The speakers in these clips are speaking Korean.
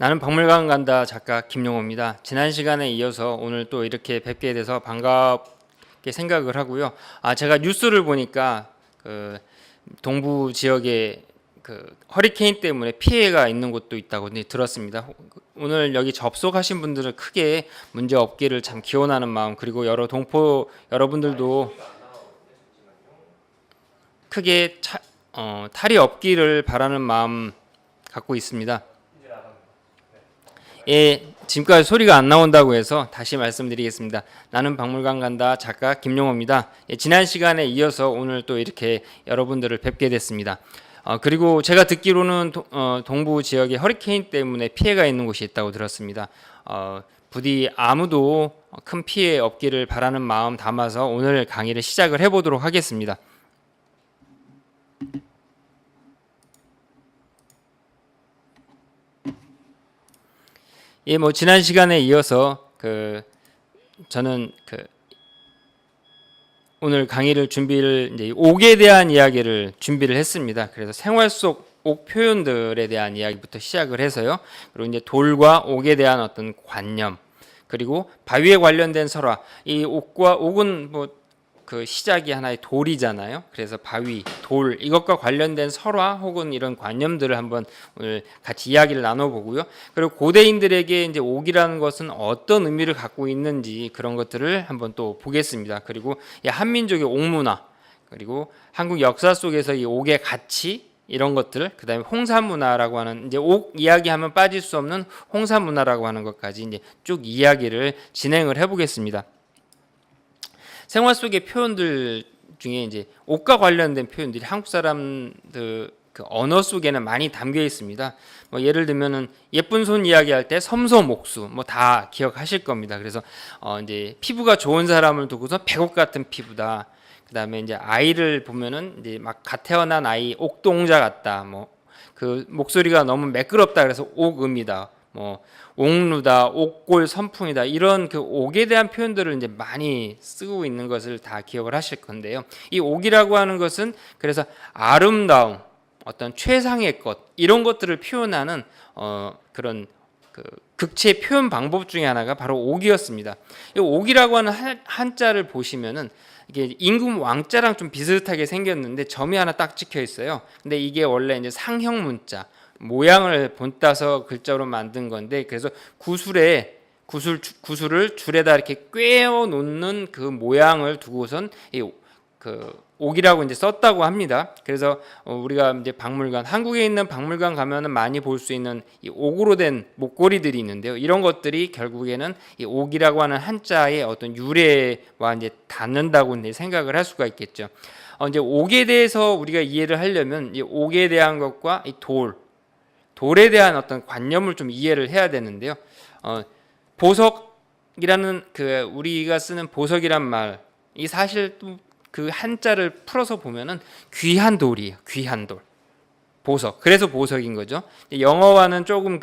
나는 박물관 간다 작가 김용호입니다. 지난 시간에 이어서 오늘 또 이렇게 뵙게 돼서 반갑게 생각을 하고요. 제가 뉴스를 보니까 그 동부 지역에 그 허리케인 때문에 피해가 있는 곳도 있다고 들었습니다. 오늘 여기 접속하신 분들은 크게 문제 없기를 참 기원하는 마음, 그리고 여러 동포 여러분들도 크게 탈이 없기를 바라는 마음 갖고 있습니다. 지금까지 소리가 안 나온다고 해서 다시 말씀드리겠습니다. 나는 박물관 간다 작가 김용호입니다. 지난 시간에 이어서 오늘 또 이렇게 여러분들을 뵙게 됐습니다. 그리고 제가 듣기로는 동부 지역에 허리케인 때문에 피해가 있는 곳이 있다고 들었습니다. 부디 아무도 큰 피해 없기를 바라는 마음 담아서 오늘 강의를 시작을 해보도록 하겠습니다. 지난 시간에 이어서 저는 오늘 강의를 준비를 이제 옥에 대한 이야기를 준비를 했습니다. 그래서 생활 속 옥 표현들에 대한 이야기부터 시작을 해서요. 그리고 이제 돌과 옥에 대한 어떤 관념, 그리고 바위에 관련된 설화. 이 옥은 그 시작이 하나의 돌이잖아요. 그래서 바위, 돌 이것과 관련된 설화 혹은 이런 관념들을 한번 오늘 같이 이야기를 나눠보고요. 그리고 고대인들에게 이제 옥이라는 것은 어떤 의미를 갖고 있는지 그런 것들을 한번 또 보겠습니다. 그리고 이 한민족의 옥문화, 그리고 한국 역사 속에서 이 옥의 가치 이런 것들, 그다음에 홍사문화라고 하는 이제 옥 이야기하면 빠질 수 없는 홍사문화라고 하는 것까지 이제 쭉 이야기를 진행을 해보겠습니다. 생활 속의 표현들 중에 이제 옥과 관련된 표현들이 한국 사람들 그 언어 속에는 많이 담겨 있습니다. 예를 들면은 예쁜 손 이야기할 때 섬소목수 다 기억하실 겁니다. 그래서 이제 피부가 좋은 사람을 두고서 백옥 같은 피부다. 그다음에 이제 아이를 보면은 이제 막 갓 태어난 아이 옥동자 같다. 그 목소리가 너무 매끄럽다. 그래서 옥음이다. 옥루다, 옥골 선풍이다, 이런 그 옥에 대한 표현들을 이제 많이 쓰고 있는 것을 다 기억을 하실 건데요. 이 옥이라고 하는 것은 그래서 아름다움, 어떤 최상의 것 이런 것들을 표현하는 그런 그 극체 표현 방법 중에 하나가 바로 옥이었습니다. 이 옥이라고 하는 한자를 보시면은 이게 임금 왕자랑 좀 비슷하게 생겼는데 점이 하나 딱 찍혀 있어요. 근데 이게 원래 이제 상형 문자. 모양을 본따서 글자로 만든 건데, 그래서 구술을 줄에다 이렇게 꿰어 놓는 그 모양을 두고선 그 옥이라고 이제 썼다고 합니다. 그래서 우리가 이제 박물관, 한국에 있는 박물관 가면은 많이 볼 수 있는 이 옥으로 된 목걸이들이 있는데요. 이런 것들이 결국에는 이 옥이라고 하는 한자의 어떤 유래와 이제 닿는다고 이제 생각을 할 수가 있겠죠. 이제 옥에 대해서 우리가 이해를 하려면 이 옥에 대한 것과 이 돌에 대한 어떤 관념을 좀 이해를 해야 되는데요. 보석이라는 우리가 쓰는 보석이란 말, 이 사실 또 그 한자를 풀어서 보면은 귀한 돌이에요. 귀한 돌. 보석. 그래서 보석인 거죠. 영어와는 조금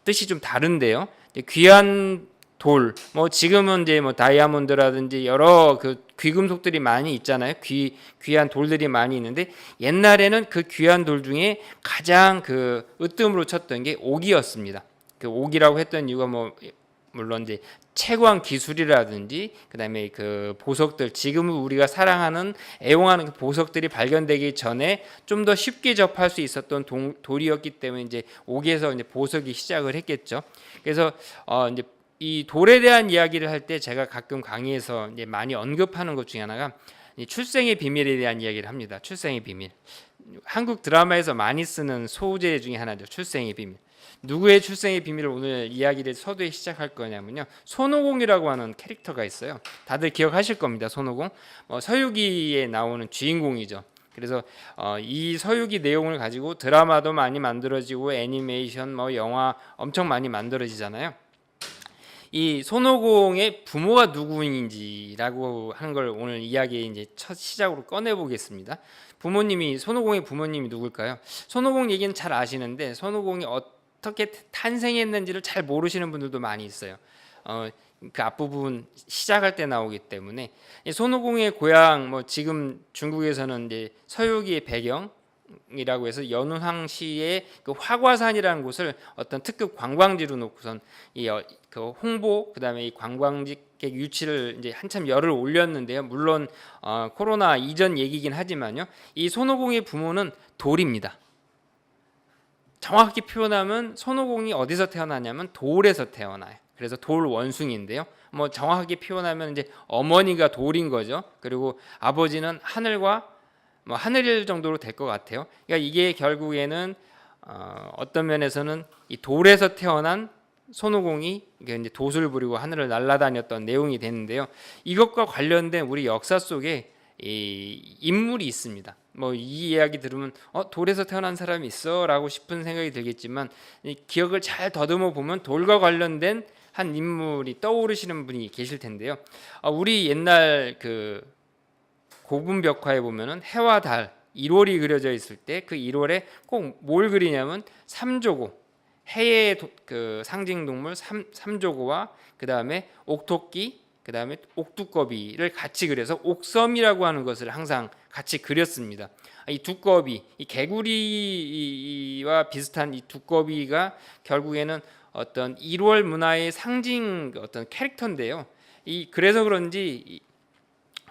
뜻이 좀 다른데요. 귀한 돌, 지금은 이제 다이아몬드라든지 여러 귀금속들이 많이 있잖아요. 귀한 돌들이 많이 있는데, 옛날에는 그 귀한 돌 중에 가장 으뜸으로 쳤던 게 옥이었습니다. 그 옥이라고 했던 이유가 물론 이제 채광 기술이라든지 그다음에 그 보석들, 지금 우리가 사랑하는 애용하는 그 보석들이 발견되기 전에 좀 더 쉽게 접할 수 있었던 돌이었기 때문에 이제 옥에서 이제 보석이 시작을 했겠죠. 그래서 이제 이 돌에 대한 이야기를 할 때 제가 가끔 강의에서 이제 많이 언급하는 것 중에 하나가 출생의 비밀에 대한 이야기를 합니다. 출생의 비밀. 한국 드라마에서 많이 쓰는 소재 중에 하나죠. 출생의 비밀. 누구의 출생의 비밀을 오늘 이야기를 서두에 시작할 거냐면요. 손오공이라고 하는 캐릭터가 있어요. 다들 기억하실 겁니다. 손오공. 서유기에 나오는 주인공이죠. 그래서 이 서유기 내용을 가지고 드라마도 많이 만들어지고 애니메이션, 영화 엄청 많이 만들어지잖아요. 이 손오공의 부모가 누구인지라고 하는 걸 오늘 이야기에 이제 첫 시작으로 꺼내 보겠습니다. 손오공의 부모님이 누굴까요? 손오공 얘기는 잘 아시는데 손오공이 어떻게 탄생했는지를 잘 모르시는 분들도 많이 있어요. 그 앞부분 시작할 때 나오기 때문에 손오공의 고향 지금 중국에서는 이제 서유기의 배경 연운항이라고 해서 연운항시의 그 화과산이라는 곳을 어떤 특급 관광지로 놓고선 그 홍보, 그다음에 이 관광객 유치를 이제 한참 열을 올렸는데요. 물론 코로나 이전 얘기긴 하지만요. 이 손오공의 부모는 돌입니다. 정확히 표현하면 손오공이 어디서 태어나냐면 돌에서 태어나요. 그래서 돌 원숭이인데요. 뭐 정확하게 표현하면 이제 어머니가 돌인 거죠. 그리고 아버지는 하늘과 뭐 하늘 정도로 될 것 같아요. 그러니까 이게 결국에는 어떤 면에서는 이 돌에서 태어난 손오공이 이제 돛을 부리고 하늘을 날아다녔던 내용이 되는데요. 이것과 관련된 우리 역사 속에 이 인물이 있습니다. 뭐 이 이야기 들으면 돌에서 태어난 사람이 있어라고 싶은 생각이 들겠지만 이 기억을 잘 더듬어 보면 돌과 관련된 한 인물이 떠오르시는 분이 계실 텐데요. 우리 옛날 그 고분 벽화에 보면은 해와 달 1월이 그려져 있을 때 그 1월에 꼭 뭘 그리냐면 삼조고, 해의 그 상징 동물 삼조고와 그다음에 옥토끼, 그다음에 옥두꺼비를 같이 그려서 옥섬이라고 하는 것을 항상 같이 그렸습니다. 이 두꺼비, 이 개구리와 비슷한 이 두꺼비가 결국에는 어떤 1월 문화의 상징 어떤 캐릭터인데요. 그래서 그런지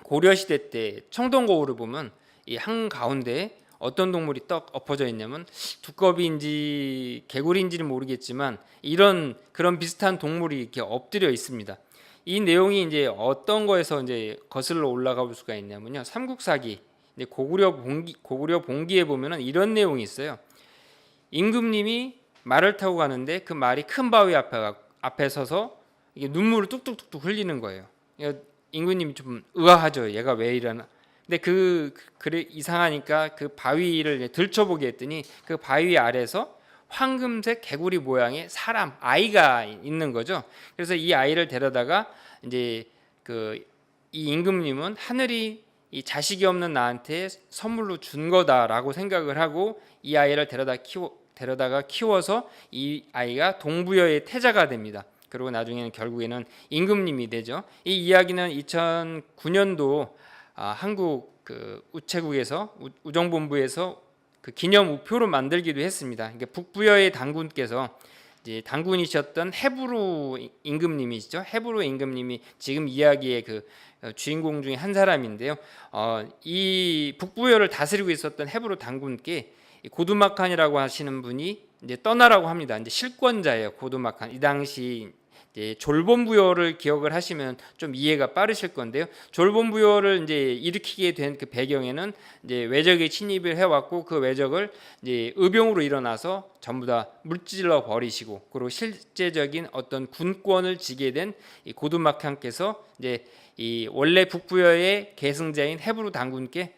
고려 시대 때 청동거울을 보면 이 한 가운데 어떤 동물이 떡 엎어져 있냐면 두꺼비인지 개구리인지는 모르겠지만 그런 비슷한 동물이 이렇게 엎드려 있습니다. 이 내용이 이제 어떤 거에서 이제 거슬러 올라가 볼 수가 있냐면요. 삼국사기 이제 고구려 봉기에 보면은 이런 내용이 있어요. 임금님이 말을 타고 가는데 그 말이 큰 바위 앞에 서서 이게 눈물을 뚝뚝뚝뚝 흘리는 거예요. 그러니까 임금님이 좀 의아하죠. 얘가 왜 이러나. 근데 그래 이상하니까 그 바위를 들춰보게 했더니 그 바위 아래서 황금색 개구리 모양의 아이가 있는 거죠. 그래서 이 아이를 데려다가 이제 이 임금님은 하늘이 이 자식이 없는 나한테 선물로 준 거다라고 생각을 하고 이 아이를 데려다가 키워서 이 아이가 동부여의 태자가 됩니다. 그리고 나중에는 결국에는 임금님이 되죠. 이 이야기는 2009년도 한국 그 우체국에서 우정본부에서 그 기념 우표로 만들기도 했습니다. 그러니까 북부여의 당군께서 이제 당군이셨던 헤브로 임금님이시죠. 헤브로 임금님이 지금 이야기의 그 주인공 중에 한 사람인데요. 이 북부여를 다스리고 있었던 헤브로 당군께 고두마칸이라고 하시는 분이 이제 떠나라고 합니다. 이제 실권자예요. 고두마칸. 이 당시 졸본부여를 기억을 하시면 좀 이해가 빠르실 건데요. 졸본부여를 이제 일으키게 된 그 배경에는 이제 외적이 침입을 해왔고 그 외적을 이제 의병으로 일어나서 전부 다 물질러 버리시고 그리고 실제적인 어떤 군권을 지게 된 이 고두마칸께서 이제 이 원래 북부여의 계승자인 헤브루 당군께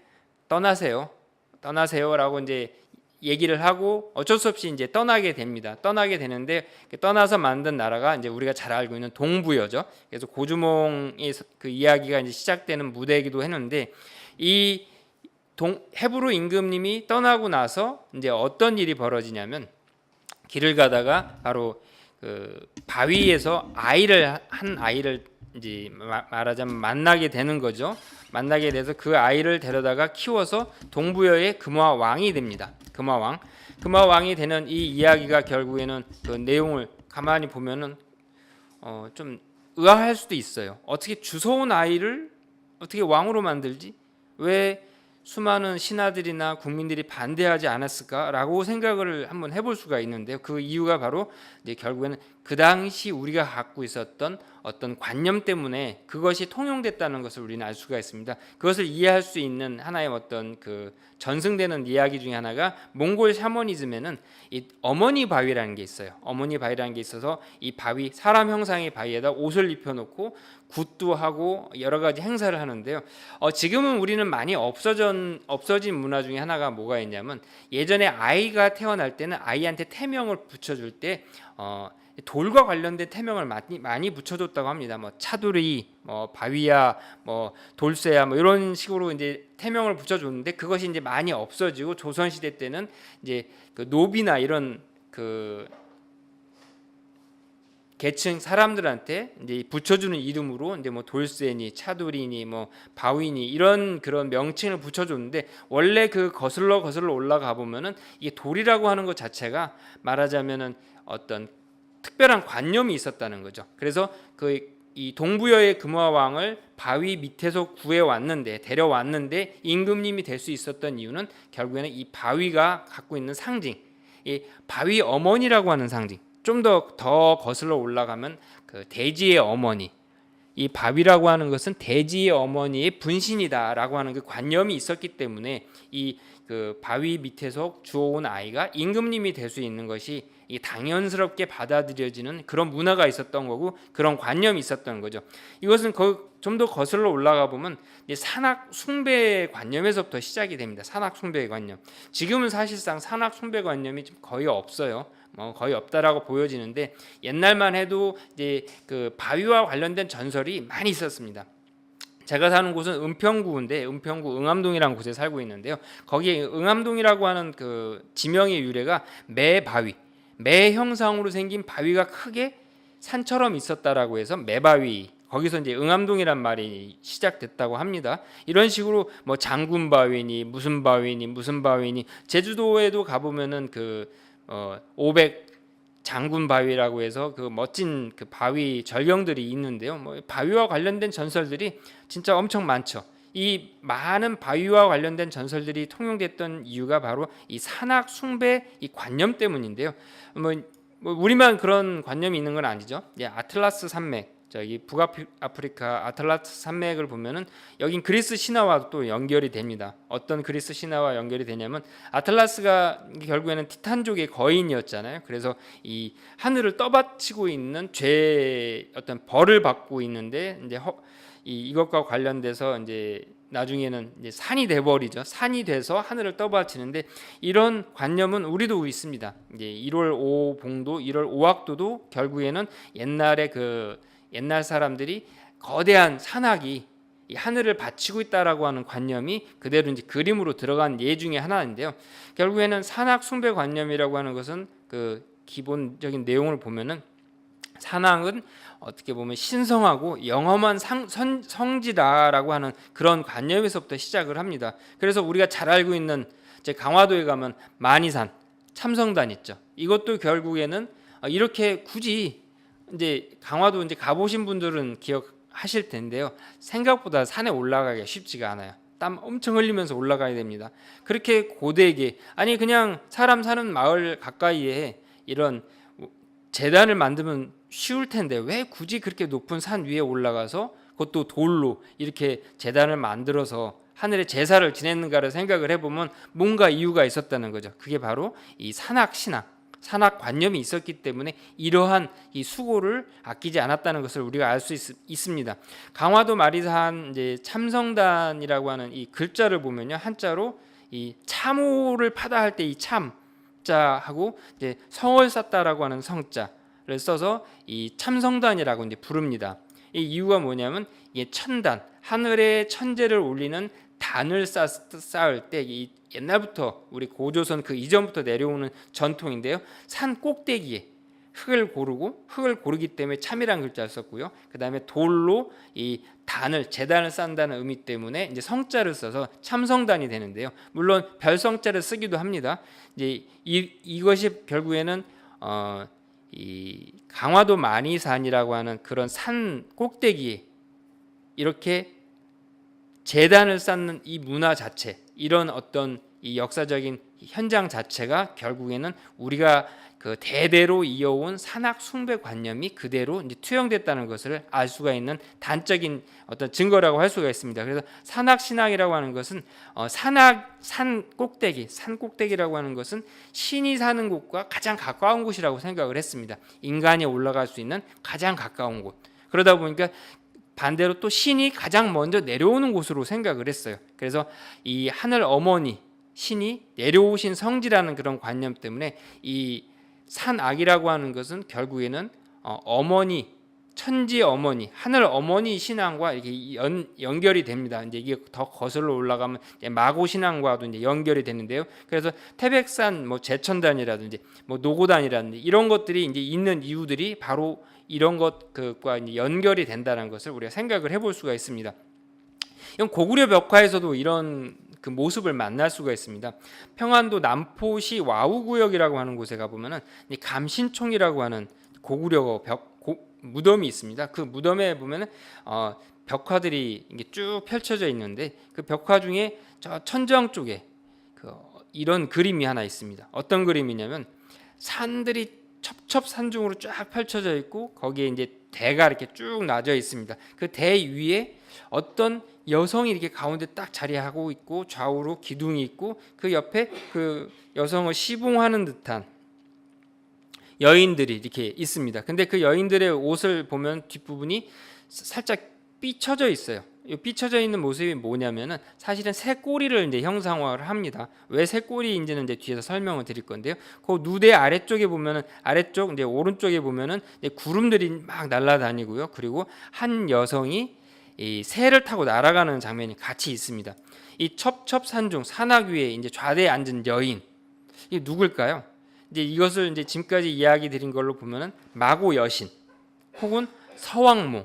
떠나세요라고 이제 얘기를 하고 어쩔 수 없이 이제 떠나게 됩니다. 떠나게 되는데 떠나서 만든 나라가 이제 우리가 잘 알고 있는 동부여죠. 그래서 고주몽의 그 이야기가 이제 시작되는 무대이기도 했는데 이 헤브루 임금님이 떠나고 나서 이제 어떤 일이 벌어지냐면 길을 가다가 바로 그 바위에서 한 아이를 이제 말하자면 만나게 되는 거죠. 만나게 돼서 그 아이를 데려다가 키워서 동부여의 금화왕이 됩니다. 금화왕이 되는 이 이야기가 결국에는 그 내용을 가만히 보면은 좀 의아할 수도 있어요. 어떻게 주워온 아이를 어떻게 왕으로 만들지? 왜 수많은 신하들이나 국민들이 반대하지 않았을까라고 생각을 한번 해볼 수가 있는데요. 그 이유가 바로 이제 결국에는 그 당시 우리가 갖고 있었던 어떤 관념 때문에 그것이 통용됐다는 것을 우리는 알 수가 있습니다. 그것을 이해할 수 있는 하나의 어떤 그 전승되는 이야기 중에 하나가 몽골 샤머니즘에는 이 어머니 바위라는 게 있어요. 어머니 바위라는 게 있어서 이 바위 사람 형상의 바위에다 옷을 입혀놓고 굿도 하고 여러 가지 행사를 하는데요. 지금은 우리는 많이 없어진 문화 중에 하나가 뭐가 있냐면 예전에 아이가 태어날 때는 아이한테 태명을 붙여줄 때 돌과 관련된 태명을 많이 붙여줬다고 합니다. 뭐 차두리, 뭐 바위야, 뭐 돌쇠야, 뭐 이런 식으로 이제 태명을 붙여줬는데 그것이 이제 많이 없어지고 조선 시대 때는 이제 그 노비나 이런 그 계층 사람들한테 이제 붙여주는 이름으로 이제 뭐 돌쇠니, 차돌이니, 뭐 바위니 이런 그런 명칭을 붙여줬는데 원래 그 거슬러 올라가 보면은 이게 돌이라고 하는 것 자체가 말하자면은 어떤 특별한 관념이 있었다는 거죠. 그래서 그 이 동부여의 금화 왕을 바위 밑에서 구해왔는데 데려왔는데 임금님이 될 수 있었던 이유는 결국에는 이 바위가 갖고 있는 상징, 이 바위 어머니라고 하는 상징. 좀 더 거슬러 올라가면 그 대지의 어머니, 이 바위라고 하는 것은 대지의 어머니의 분신이다라고 하는 그 관념이 있었기 때문에 이 그 바위 밑에서 주워온 아이가 임금님이 될 수 있는 것이 이 당연스럽게 받아들여지는 그런 문화가 있었던 거고 그런 관념이 있었던 거죠. 이것은 좀 더 거슬러 올라가 보면 산악 숭배 관념에서부터 시작이 됩니다. 산악 숭배 관념. 지금은 사실상 산악 숭배 관념이 좀 거의 없어요. 거의 없다라고 보여지는데 옛날만 해도 이제 그 바위와 관련된 전설이 많이 있었습니다. 제가 사는 곳은 은평구인데 은평구 응암동이라는 곳에 살고 있는데요. 거기에 응암동이라고 하는 그 지명의 유래가 매바위, 매 형상으로 생긴 바위가 크게 산처럼 있었다라고 해서 매바위. 거기서 이제 응암동이란 말이 시작됐다고 합니다. 이런 식으로 뭐 장군바위니 무슨 바위니 제주도에도 가보면은 그 500 장군 바위라고 해서 그 멋진 그 바위 절경들이 있는데요. 뭐 바위와 관련된 전설들이 진짜 엄청 많죠. 이 많은 바위와 관련된 전설들이 통용됐던 이유가 바로 이 산악 숭배 이 관념 때문인데요. 뭐 우리만 그런 관념이 있는 건 아니죠. 아틀라스 산맥, 저기 북아프리카 아틀라스 산맥을 보면은 여긴 그리스 신화와 또 연결이 됩니다. 어떤 그리스 신화와 연결이 되냐면 아틀라스가 결국에는 티탄족의 거인이었잖아요. 그래서 이 하늘을 떠받치고 있는 죄 어떤 벌을 받고 있는데 이제 이것과 관련돼서 이제 나중에는 이제 산이 돼버리죠. 산이 돼서 하늘을 떠받치는데 이런 관념은 우리도 있습니다. 이제 1월 5 봉도, 1월 5학도도 결국에는 옛날 사람들이 거대한 산악이 이 하늘을 받치고 있다라고 하는 관념이 그대로 이제 그림으로 들어간 예 중에 하나인데요. 결국에는 산악 숭배 관념이라고 하는 것은 그 기본적인 내용을 보면은 산악은 어떻게 보면 신성하고 영험한 성지다라고 하는 그런 관념에서부터 시작을 합니다. 그래서 우리가 잘 알고 있는 이제 강화도에 가면 만이산, 참성단 있죠. 이것도 결국에는 이렇게 굳이 이제 강화도 이제 가보신 분들은 기억하실 텐데요. 생각보다 산에 올라가기가 쉽지가 않아요. 땀 엄청 흘리면서 올라가야 됩니다. 그렇게 고되게 아니 그냥 사람 사는 마을 가까이에 이런 제단을 만들면 쉬울 텐데 왜 굳이 그렇게 높은 산 위에 올라가서 그것도 돌로 이렇게 제단을 만들어서 하늘에 제사를 지냈는가를 생각을 해보면 뭔가 이유가 있었다는 거죠. 그게 바로 이 산악 신앙, 산악 관념이 있었기 때문에 이러한 이 수고를 아끼지 않았다는 것을 우리가 알 수 있습니다. 강화도 마리산 이제 참성단이라고 하는 이 글자를 보면요, 한자로 이 참호를 파다 할 때 이 참자하고 이제 성을 쌓다라고 하는 성자를 써서 이 참성단이라고 이제 부릅니다. 이 이유가 뭐냐면 이게 천단, 하늘에 천재를 올리는 단을 쌓을 때 이 옛날부터 우리 고조선 그 이전부터 내려오는 전통인데요. 산 꼭대기에 흙을 고르기 때문에 참이라는 글자를 썼고요. 그다음에 돌로 이 제단을 쌓는다는 의미 때문에 이제 성자를 써서 참성단이 되는데요. 물론 별성자를 쓰기도 합니다. 이제 이것이 결국에는 이 강화도 만이산이라고 하는 그런 산 꼭대기에 이렇게 제단을 쌓는 이 문화 자체, 이런 어떤 이 역사적인 현장 자체가 결국에는 우리가 그 대대로 이어온 산악 숭배 관념이 그대로 이제 투영됐다는 것을 알 수가 있는 단적인 어떤 증거라고 할 수가 있습니다. 그래서 산악 신앙이라고 하는 것은 산 꼭대기라고 하는 것은 신이 사는 곳과 가장 가까운 곳이라고 생각을 했습니다. 인간이 올라갈 수 있는 가장 가까운 곳. 그러다 보니까 반대로 또 신이 가장 먼저 내려오는 곳으로 생각을 했어요. 그래서 이 하늘 어머니 신이 내려오신 성지라는 그런 관념 때문에 이 산악이라고 하는 것은 결국에는 어머니 천지 어머니, 하늘 어머니 신앙과 이렇게 연결이 됩니다. 이제 이게 더 거슬러 올라가면 이제 마고 신앙과도 이제 연결이 되는데요. 그래서 태백산 뭐 제천단이라든지 뭐 노고단이라든지 이런 것들이 이제 있는 이유들이 바로 이런 것과 이제 연결이 된다는 것을 우리가 생각을 해볼 수가 있습니다. 이건 고구려 벽화에서도 이런 그 모습을 만날 수가 있습니다. 평안도 남포시 와우구역이라고 하는 곳에 가보면은 감신총이라고 하는 고구려 무덤이 있습니다. 그 무덤에 보면은 벽화들이 이게 쭉 펼쳐져 있는데 그 벽화 중에 저 천정 쪽에 이런 그림이 하나 있습니다. 어떤 그림이냐면 산들이 첩첩산중으로 쫙 펼쳐져 있고 거기에 이제 대가 이렇게 쭉 놔져 있습니다. 그 대 위에 어떤 여성이 이렇게 가운데 딱 자리하고 있고 좌우로 기둥이 있고 그 옆에 그 여성을 시봉하는 듯한 여인들이 이렇게 있습니다. 근데 그 여인들의 옷을 보면 뒷부분이 살짝 삐쳐져 있어요. 이 삐쳐져 있는 모습이 뭐냐면은 사실은 새 꼬리를 이제 형상화를 합니다. 왜 새 꼬리인지는 이제 뒤에서 설명을 드릴 건데요. 그 누대 아래쪽에 보면은 아래쪽 이제 오른쪽에 보면은 이제 구름들이 막 날아다니고요. 그리고 한 여성이 이 새를 타고 날아가는 장면이 같이 있습니다. 이 첩첩산중 산악 위에 이제 좌대에 앉은 여인 이게 누굴까요? 이제 이것을 이제 지금까지 이야기 드린 걸로 보면은 마고 여신 혹은 서왕모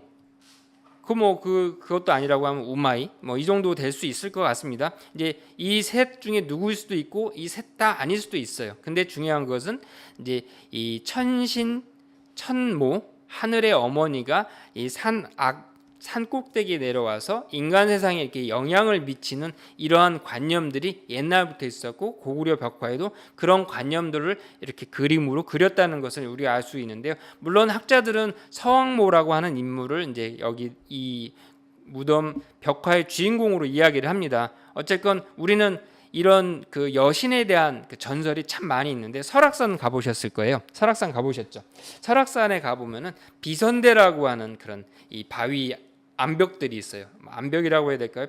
그것도 아니라고 하면 우마이 뭐 이 정도 될 수 있을 것 같습니다. 이제 이 셋 중에 누구일 수도 있고 이 셋 다 아닐 수도 있어요. 근데 중요한 것은 이제 이 천신 천모 하늘의 어머니가 이 산 꼭대기에 내려와서 인간 세상에 이렇게 영향을 미치는 이러한 관념들이 옛날부터 있었고 고구려 벽화에도 그런 관념들을 이렇게 그림으로 그렸다는 것을 우리가 알 수 있는데요. 물론 학자들은 서왕모라고 하는 인물을 이제 여기 이 무덤 벽화의 주인공으로 이야기를 합니다. 어쨌건 우리는 이런 그 여신에 대한 그 전설이 참 많이 있는데 설악산 가보셨을 거예요. 설악산 가보셨죠? 설악산에 가보면은 비선대라고 하는 그런 이 바위 암벽들이 있어요. 암벽이라고 해야 될까요?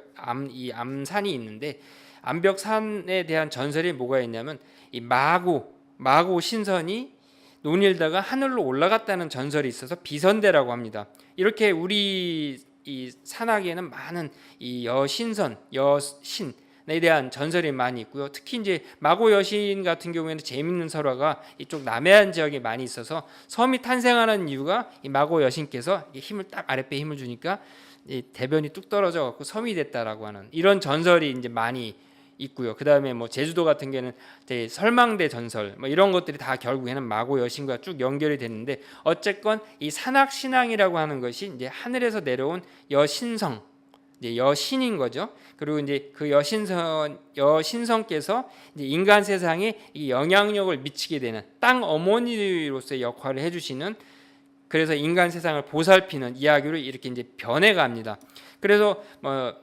이 암산이 있는데 암벽산에 대한 전설이 뭐가 있냐면 이 마고 신선이 논일다가 하늘로 올라갔다는 전설이 있어서 비선대라고 합니다. 이렇게 우리 이 산악에는 많은 이 여신에 대한 전설이 많이 있고요. 특히 이제 마고 여신 같은 경우에는 재밌는 설화가 이쪽 남해안 지역에 많이 있어서 섬이 탄생하는 이유가 이 마고 여신께서 힘을 딱 아랫배에 힘을 주니까 이 대변이 뚝 떨어져 갖고 섬이 됐다라고 하는 이런 전설이 이제 많이 있고요. 그다음에 뭐 제주도 같은 경우는 설망대 전설 뭐 이런 것들이 다 결국에는 마고 여신과 쭉 연결이 됐는데 어쨌건 이 산악 신앙이라고 하는 것이 이제 하늘에서 내려온 여신성 이제 여신인 거죠. 그리고 이제 그 여신성께서 이제 인간 세상에 이 영향력을 미치게 되는 땅 어머니로서의 역할을 해주시는 그래서 인간 세상을 보살피는 이야기로 이렇게 이제 변해갑니다. 그래서 뭐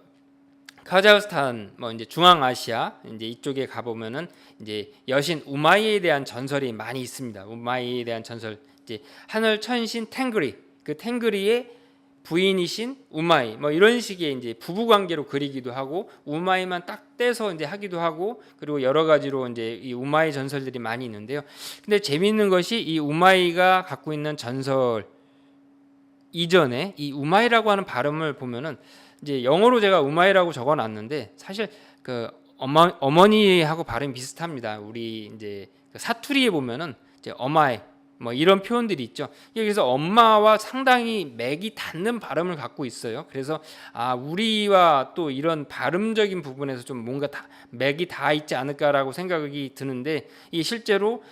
카자흐스탄 뭐 이제 중앙아시아 이제 이쪽에 가보면은 이제 여신 우마이에 대한 전설이 많이 있습니다. 우마이에 대한 전설 이제 하늘 천신 탱그리 그 탱그리의 부인이신 우마이 뭐 이런 식의 이제 부부 관계로 그리기도 하고 우마이만 딱 떼서 이제 하기도 하고 그리고 여러 가지로 이제 이 우마이 전설들이 많이 있는데요. 근데 재미있는 것이 이 우마이가 갖고 있는 전설 이전에 이 우마이라고 하는 발음을 보면은 이제 영어로 제가 우마이라고 적어놨는데 사실 그 어머니하고 발음이 비슷합니다. 우리 이제 그 사투리에 보면은 이제 어마이 뭐 이런 표현들이 있죠. 그래서 엄마와 상당히 맥이 닿는 발음을 갖고 있어요. 그래서 우리와 또 이런 발음적인 부분에서 좀 뭔가 맥이 닿아 있지 않을까라고 생각이 드는데 이 실제로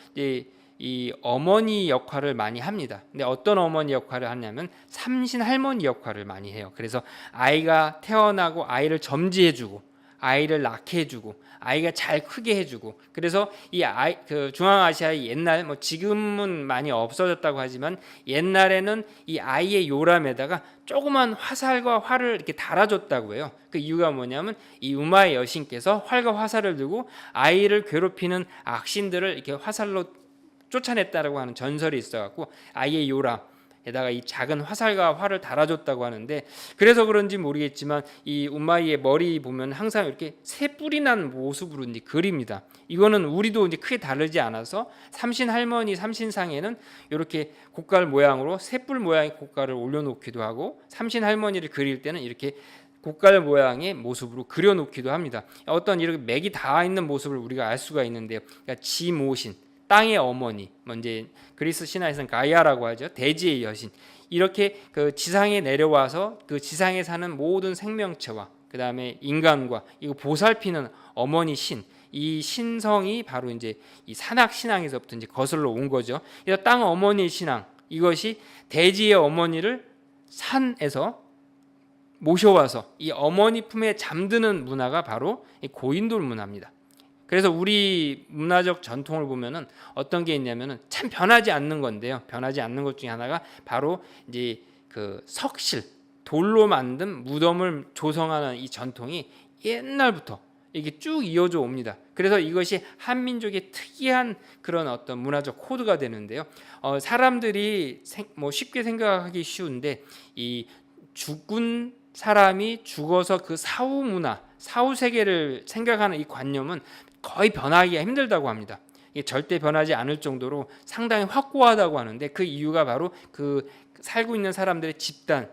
이 어머니 역할을 많이 합니다. 근데 어떤 어머니 역할을 하냐면 삼신 할머니 역할을 많이 해요. 그래서 아이가 태어나고 아이를 점지해주고 아이를 낳게 해주고 아이가 잘 크게 해주고 그래서 이 그 중앙아시아의 옛날 뭐 지금은 많이 없어졌다고 하지만 옛날에는 이 아이의 요람에다가 조그만 화살과 활을 이렇게 달아줬다고 해요. 그 이유가 뭐냐면 이 우마의 여신께서 활과 화살을 들고 아이를 괴롭히는 악신들을 이렇게 화살로 쫓아냈다라고 하는 전설이 있어갖고 아이의 요람 에다가 이 작은 화살과 활을 달아줬다고 하는데, 그래서 그런지 모르겠지만 이 우마이의 머리 보면 항상 이렇게 새 뿔이 난 모습으로 이제 그립니다. 이거는 우리도 이제 크게 다르지 않아서 삼신 할머니 삼신상에는 이렇게 곶갈 모양으로 새뿔 모양의 곶갈을 올려놓기도 하고, 삼신 할머니를 그릴 때는 이렇게 곶갈 모양의 모습으로 그려놓기도 합니다. 어떤 이렇게 맥이 닿아 있는 모습을 우리가 알 수가 있는데요. 그러니까 지모신, 땅의 어머니, 이제 그리스 신화에서는 가이아라고 하죠. 대지의 여신. 이렇게 그 지상에 내려와서 그 지상에 사는 모든 생명체와 그 다음에 인간과 이거 보살피는 어머니 신, 이 신성이 바로 이제 이 산악 신앙에서부터 이제 거슬러 온 거죠. 그래서 땅 어머니 신앙, 이것이 대지의 어머니를 산에서 모셔와서 이 어머니 품에 잠드는 문화가 바로 이 고인돌 문화입니다. 그래서 우리 문화적 전통을 보면은 어떤 게 있냐면은 참 변하지 않는 건데요. 변하지 않는 것 중에 하나가 바로 이제 그 석실, 돌로 만든 무덤을 조성하는 이 전통이 옛날부터 이게 쭉 이어져 옵니다. 그래서 이것이 한민족의 특이한 그런 어떤 문화적 코드가 되는데요. 사람들이 쉽게 생각하기 쉬운데, 이 죽은 사람이 죽어서 그 사후 문화, 사후 세계를 생각하는 이 관념은 거의 변하기가 힘들다고 합니다. 이게 절대 변하지 않을 정도로 상당히 확고하다고 하는데, 그 이유가 바로 그 살고 있는 사람들의 집단,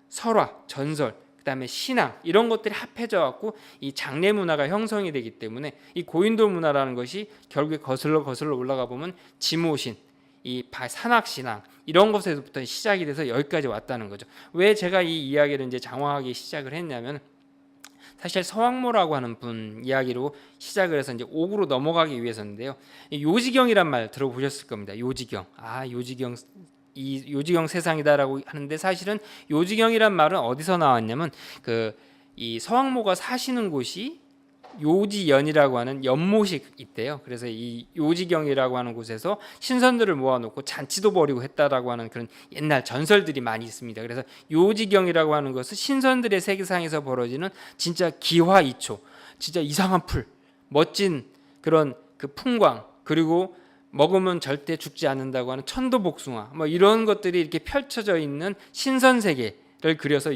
설화, 전설, 그다음에 신앙, 이런 것들이 합해져 갖고 이 장례 문화가 형성이 되기 때문에 이 고인돌 문화라는 것이 결국에 거슬러 올라가 보면 지모신, 이 산악 신앙, 이런 것에서부터 시작이 돼서 여기까지 왔다는 거죠. 왜 제가 이 이야기를 이제 장황하게 시작을 했냐면, 사실 서왕모라고 하는 분 이야기로 시작을 해서 이제 옥으로 넘어가기 위해서인데요. 요지경이란 말 들어보셨을 겁니다. 요지경. 요지경, 이 요지경 세상이다라고 하는데, 사실은 요지경이란 말은 어디서 나왔냐면 이 서왕모가 사시는 곳이 요지연이라고 하는 연못이 있대요. 그래서 이 요지경이라고 하는 곳에서 신선들을 모아놓고 잔치도 벌이고 했다라고 하는 그런 옛날 전설들이 많이 있습니다. 그래서 요지경이라고 하는 것은 신선들의 세계상에서 벌어지는 진짜 기화이초, 진짜 이상한 풀, 멋진 그런 그 풍광, 그리고 먹으면 절대 죽지 않는다고 하는 천도복숭아, 이런 것들이 이렇게 펼쳐져 있는 신선세계 를 그려서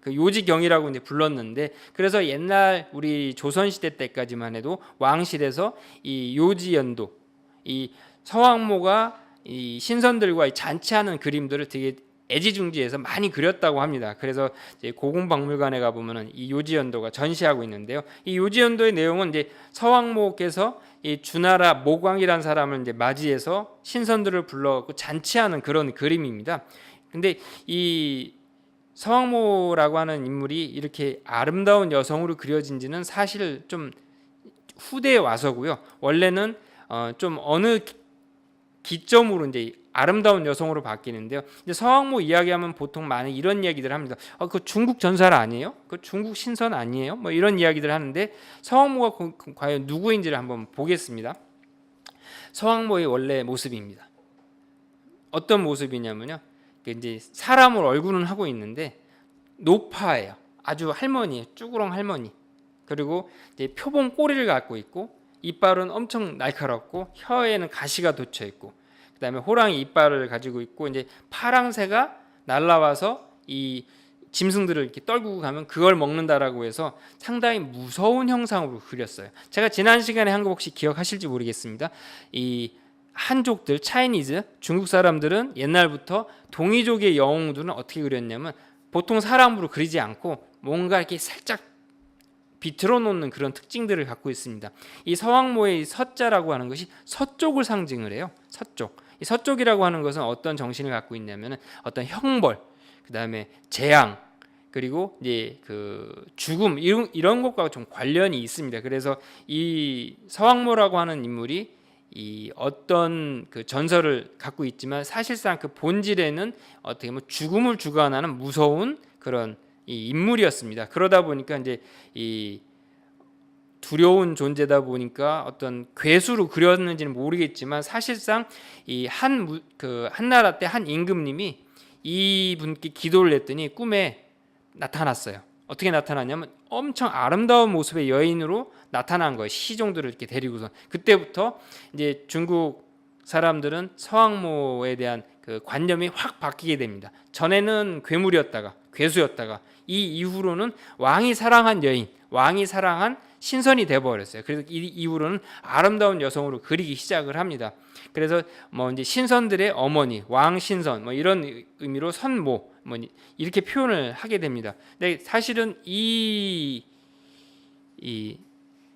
요지경이라고 이제 불렀는데, 그래서 옛날 우리 조선 시대 때까지만 해도 왕실에서 이 요지연도, 이 서왕모가 이 신선들과 잔치하는 그림들을 되게 애지중지해서 많이 그렸다고 합니다. 그래서 이제 고궁박물관에 가 보면은 이 요지연도가 전시하고 있는데요. 이 요지연도의 내용은 이제 서왕모께서 이 주나라 모광이라는 사람을 이제 맞이해서 신선들을 불러갖고 잔치하는 그런 그림입니다. 근데 이 서왕모라고 하는 인물이 이렇게 아름다운 여성으로 그려진지는 사실 좀 후대에 와서고요. 원래는 좀 어느 기점으로 이제 아름다운 여성으로 바뀌는데요. 이제 서왕모 이야기하면 보통 많은 이런 이야기들 합니다. 그 중국 전설 아니에요? 그 중국 신선 아니에요? 이런 이야기들 하는데, 서왕모가 과연 누구인지를 한번 보겠습니다. 서왕모의 원래 모습입니다. 어떤 모습이냐면요. 이제 사람을 얼굴은 하고 있는데 노파예요. 아주 할머니예요. 쭈구렁 할머니. 그리고 이제 표범 꼬리를 갖고 있고, 이빨은 엄청 날카롭고, 혀에는 가시가 돋쳐 있고, 그다음에 호랑이 이빨을 가지고 있고, 이제 파랑새가 날라와서 이 짐승들을 이렇게 떨구고 가면 그걸 먹는다라고 해서 상당히 무서운 형상으로 그렸어요. 제가 지난 시간에 한 거 혹시 기억하실지 모르겠습니다. 이 한족들, 차이니즈, 중국 사람들은 옛날부터 동이족의 영웅들은 어떻게 그렸냐면, 보통 사람으로 그리지 않고 뭔가 이렇게 살짝 비틀어 놓는 그런 특징들을 갖고 있습니다. 이 서왕모의 서자라고 하는 것이 서쪽을 상징을 해요. 서쪽. 이 서쪽이라고 하는 것은 어떤 정신을 갖고 있냐면, 어떤 형벌, 그다음에 재앙, 그리고 이제 그 죽음, 이런 것과 좀 관련이 있습니다. 그래서 이 서왕모라고 하는 인물이 이 어떤 그 전설을 갖고 있지만, 사실상 그 본질에는 어떻게 보면 죽음을 주관하는 무서운 그런 이 인물이었습니다. 그러다 보니까 이제 이 두려운 존재다 보니까 어떤 괴수로 그렸는지는 모르겠지만, 사실상 이 한 나라 때 한 임금님이 이분께 기도를 했더니 꿈에 나타났어요. 어떻게 나타났냐면 엄청 아름다운 모습의 여인으로 나타난 거예요. 시종들을 이렇게 데리고서. 그때부터 이제 중국 사람들은 서왕모에 대한 그 관념이 확 바뀌게 됩니다. 전에는 괴물이었다가 괴수였다가 이 이후로는 왕이 사랑한 여인, 왕이 사랑한 신선이 되어버렸어요. 그래서 이 이후로는 아름다운 여성으로 그리기 시작을 합니다. 그래서 뭐 이제 신선들의 어머니, 왕 신선 뭐 이런 의미로 선모 뭐 이렇게 표현을 하게 됩니다. 근데 사실은 이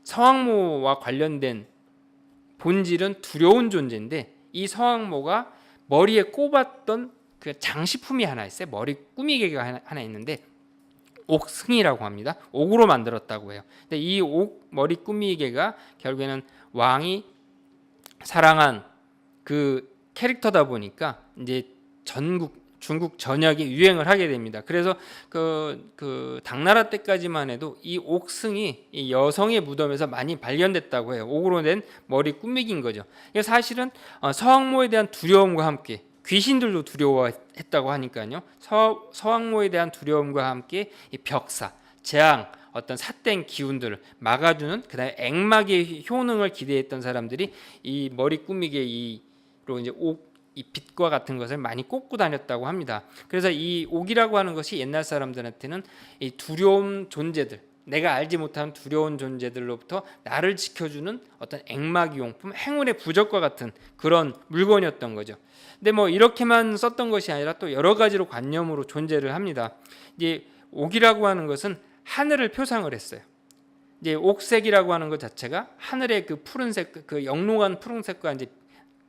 서왕모와 관련된 본질은 두려운 존재인데 이 서왕모가 머리에 꼽았던 그 장식품이 하나 있어요. 머리 꾸미개가 하나 있는데 옥승이라고 합니다. 옥으로 만들었다고 해요. 근데 이 옥 머리 꾸미개가 결국에는 왕이 사랑한 그 캐릭터다 보니까 이제 중국 전역에 유행을 하게 됩니다. 그래서 그 당나라 때까지만 해도 이 옥승이 이 여성의 무덤에서 많이 발견됐다고 해요. 옥으로 된 머리 꾸미기인 거죠. 사실은 서왕모에 대한 두려움과 함께 귀신들도 두려워했다고 하니까요. 서왕모에 대한 두려움과 함께 이 벽사, 재앙, 어떤 삿된 기운들을 막아주는 그다음에 액막의 효능을 기대했던 사람들이 이 머리 꾸미개로 이제 이 빛과 같은 것을 많이 꽂고 다녔다고 합니다. 그래서 이 옥이라고 하는 것이 옛날 사람들한테는 이 두려운 존재들, 내가 알지 못하는 두려운 존재들로부터 나를 지켜주는 어떤 액막이용품, 행운의 부적과 같은 그런 물건이었던 거죠. 근데 뭐 이렇게만 썼던 것이 아니라 또 여러 가지로 관념으로 존재를 합니다. 이제 옥이라고 하는 것은 하늘을 표상을 했어요. 이제 옥색이라고 하는 것 자체가 하늘의 그 푸른색, 그 영롱한 푸른색과 이제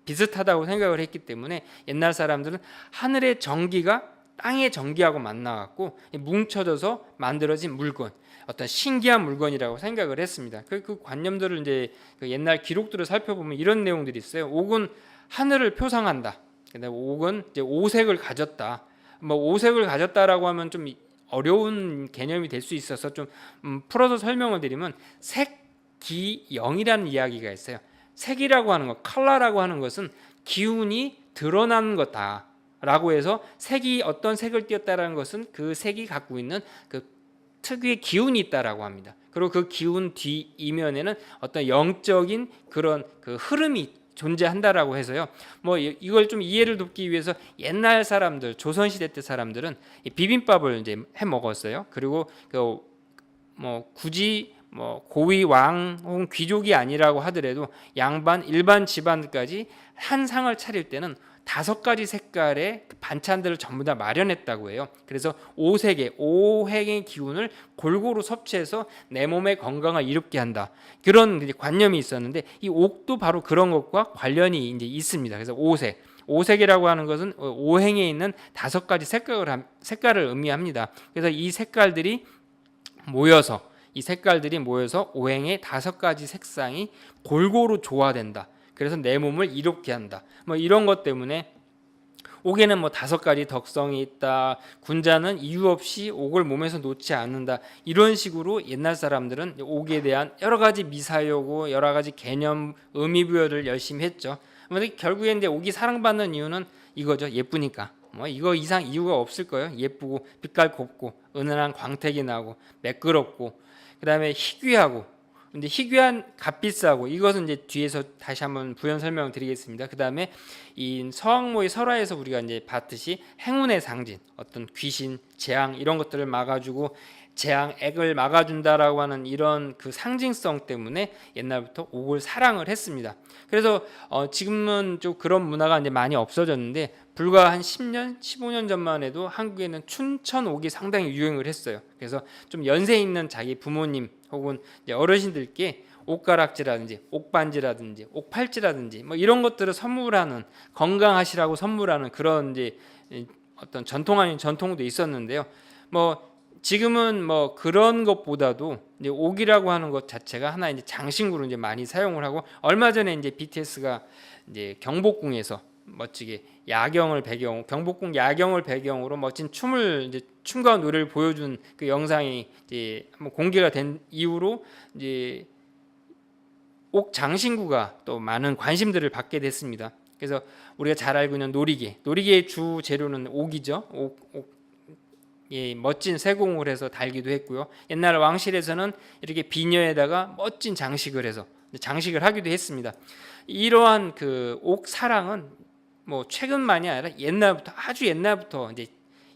비슷하다고 생각을 했기 때문에 옛날 사람들은 하늘의 전기가 땅의 전기하고 만나갖고 뭉쳐져서 만들어진 물건, 어떤 신기한 물건이라고 생각을 했습니다. 그 관념들을 이제 그 옛날 기록들을 살펴보면 이런 내용들이 있어요. 옥은 하늘을 표상한다. 근데 옥은 이제 오색을 가졌다. 뭐 오색을 가졌다라고 하면 좀 어려운 개념이 될 수 있어서 좀 풀어서 설명을 드리면 색기영이라는 이야기가 있어요. 색이라고 하는 것, 컬러라고 하는 것은 기운이 드러나는 거다라고 해서 색이 어떤 색을 띄었다라는 것은 그 색이 갖고 있는 그 특유의 기운이 있다라고 합니다. 그리고 그 기운 뒤 이면에는 어떤 영적인 그런 그 흐름이 존재한다라고 해서요. 뭐 이걸 좀 이해를 돕기 위해서 옛날 사람들, 조선시대 때 사람들은 비빔밥을 이제 해 먹었어요. 그리고 뭐 굳이 뭐 고위 왕 혹은 귀족이 아니라고 하더라도 양반, 일반 집안까지 한 상을 차릴 때는 5가지 색깔의 반찬들을 전부 다 마련했다고 해요. 그래서 5색의 기운을 골고루 섭취해서 내 몸의 건강을 이롭게 한다. 그런 관념이 있었는데 이 옥도 바로 그런 것과 관련이 이제 있습니다. 그래서 5색이라고 하는 것은 오행에 있는 5가지 색깔을 의미합니다. 그래서 이 색깔들이 모여서 오행의 5가지 색상이 골고루 조화된다. 그래서 내 몸을 이롭게 한다. 뭐 이런 것 때문에 옥에는 뭐 5가지 덕성이 있다. 군자는 이유 없이 옥을 몸에서 놓지 않는다. 이런 식으로 옛날 사람들은 옥에 대한 여러 가지 미사여고 여러 가지 개념, 의미 부여를 열심히 했죠. 근데 결국에 이제 옥이 사랑받는 이유는 이거죠. 예쁘니까. 뭐 이거 이상 이유가 없을 거예요. 예쁘고 빛깔 곱고 은은한 광택이 나고 매끄럽고 그다음에 희귀하고 근데 희귀한 값비싸고 이것은 이제 뒤에서 다시 한번 부연 설명을 드리겠습니다. 그다음에 이 서왕모의 설화에서 우리가 이제 봤듯이 행운의 상징, 어떤 귀신, 재앙 이런 것들을 막아주고 재앙, 액을 막아준다라고 하는 이런 그 상징성 때문에 옛날부터 옥을 사랑을 했습니다. 그래서 지금은 좀 그런 문화가 이제 많이 없어졌는데 불과 한 10년, 15년 전만 해도 한국에는 춘천 옥이 상당히 유행을 했어요. 그래서 좀 연세 있는 자기 부모님 혹은 이제 어르신들께 옥가락지라든지 옥반지라든지 옥팔찌라든지 뭐 이런 것들을 선물하는 건강하시라고 선물하는 그런 이제 어떤 전통 아닌 전통도 있었는데요. 뭐 지금은 뭐 그런 것보다도 이제 옥이라고 하는 것 자체가 하나 이제 장신구로 이제 많이 사용을 하고 얼마 전에 이제 BTS가 이제 경복궁에서 멋지게 경복궁 야경을 배경으로 멋진 춤과 노래를 보여준 그 영상이 이제 한번 공개가 된 이후로 이제 옥 장신구가 또 많은 관심들을 받게 됐습니다. 그래서 우리가 잘 알고 있는 놀이개의 주 재료는 옥이죠. 멋진 세공을 해서 달기도 했고요. 옛날 왕실에서는 이렇게 비녀에다가 멋진 장식을 해서 장식을 하기도 했습니다. 이러한 그 옥 사랑은 뭐 최근만이 아니라 옛날부터, 아주 옛날부터 이제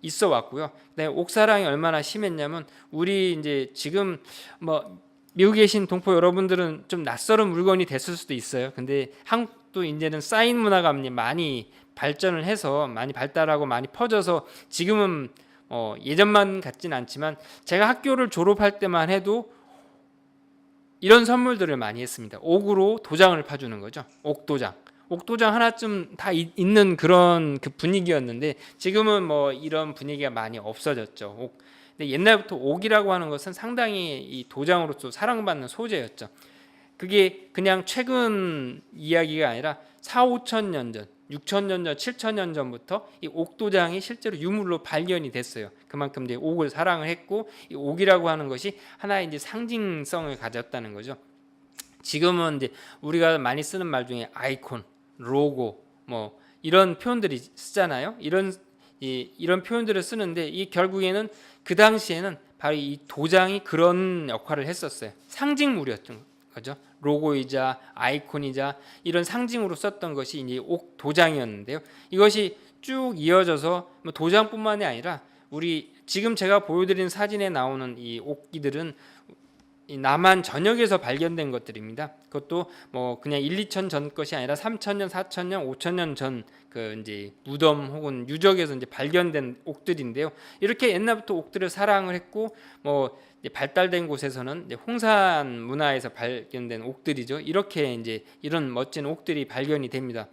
있어 왔고요. 그다음에 옥 사랑이 얼마나 심했냐면, 우리 이제 지금 뭐 미국에 계신 동포 여러분들은 좀 낯설은 물건이 됐을 수도 있어요. 근데 한국도 이제는 사인 문화가 많이 발전을 해서 많이 발달하고 많이 퍼져서 지금은 예전만 같진 않지만, 제가 학교를 졸업할 때만 해도 이런 선물들을 많이 했습니다. 옥으로 도장을 파주는 거죠. 옥도장. 옥도장 하나쯤 다 있는 그런 그 분위기였는데, 지금은 뭐 이런 분위기가 많이 없어졌죠. 근데 옛날부터 옥이라고 하는 것은 상당히 이 도장으로서 사랑받는 소재였죠. 그게 그냥 최근 이야기가 아니라 4, 5천 년 전, 6천 년 전, 7천 년 전부터 이 옥도장이 실제로 유물로 발견이 됐어요. 그만큼 이제 옥을 사랑을 했고, 이 옥이라고 하는 것이 하나의 이제 상징성을 가졌다는 거죠. 지금은 이제 우리가 많이 쓰는 말 중에 아이콘, 로고, 뭐 이런 표현들이 쓰잖아요. 이런 표현들을 쓰는데, 이 결국에는 그 당시에는 바로 이 도장이 그런 역할을 했었어요. 상징물이었던 거죠. 로고이자 아이콘이자 이런 상징으로 썼던 것이 이제 옥 도장이었는데요. 이것이 쭉 이어져서 뭐 도장뿐만이 아니라, 우리 지금 제가 보여드린 사진에 나오는 이 옥기들은 이 남한 전역에서 발견된 것들입니다. 그것도 뭐 그냥 1, 2천 전 것이 아니라 3천년, 4천년, 5천년 전 그 이제 무덤 혹은 유적에서 이제 발견된 옥들인데요. 이렇게 옛날부터 옥들을 사랑을 했고, 뭐 이제 발달된 곳에서는 이제 홍산 문화에서 발견된 옥들이죠. 이렇게 이제 이런 멋진 옥들이 발견이 됩니다.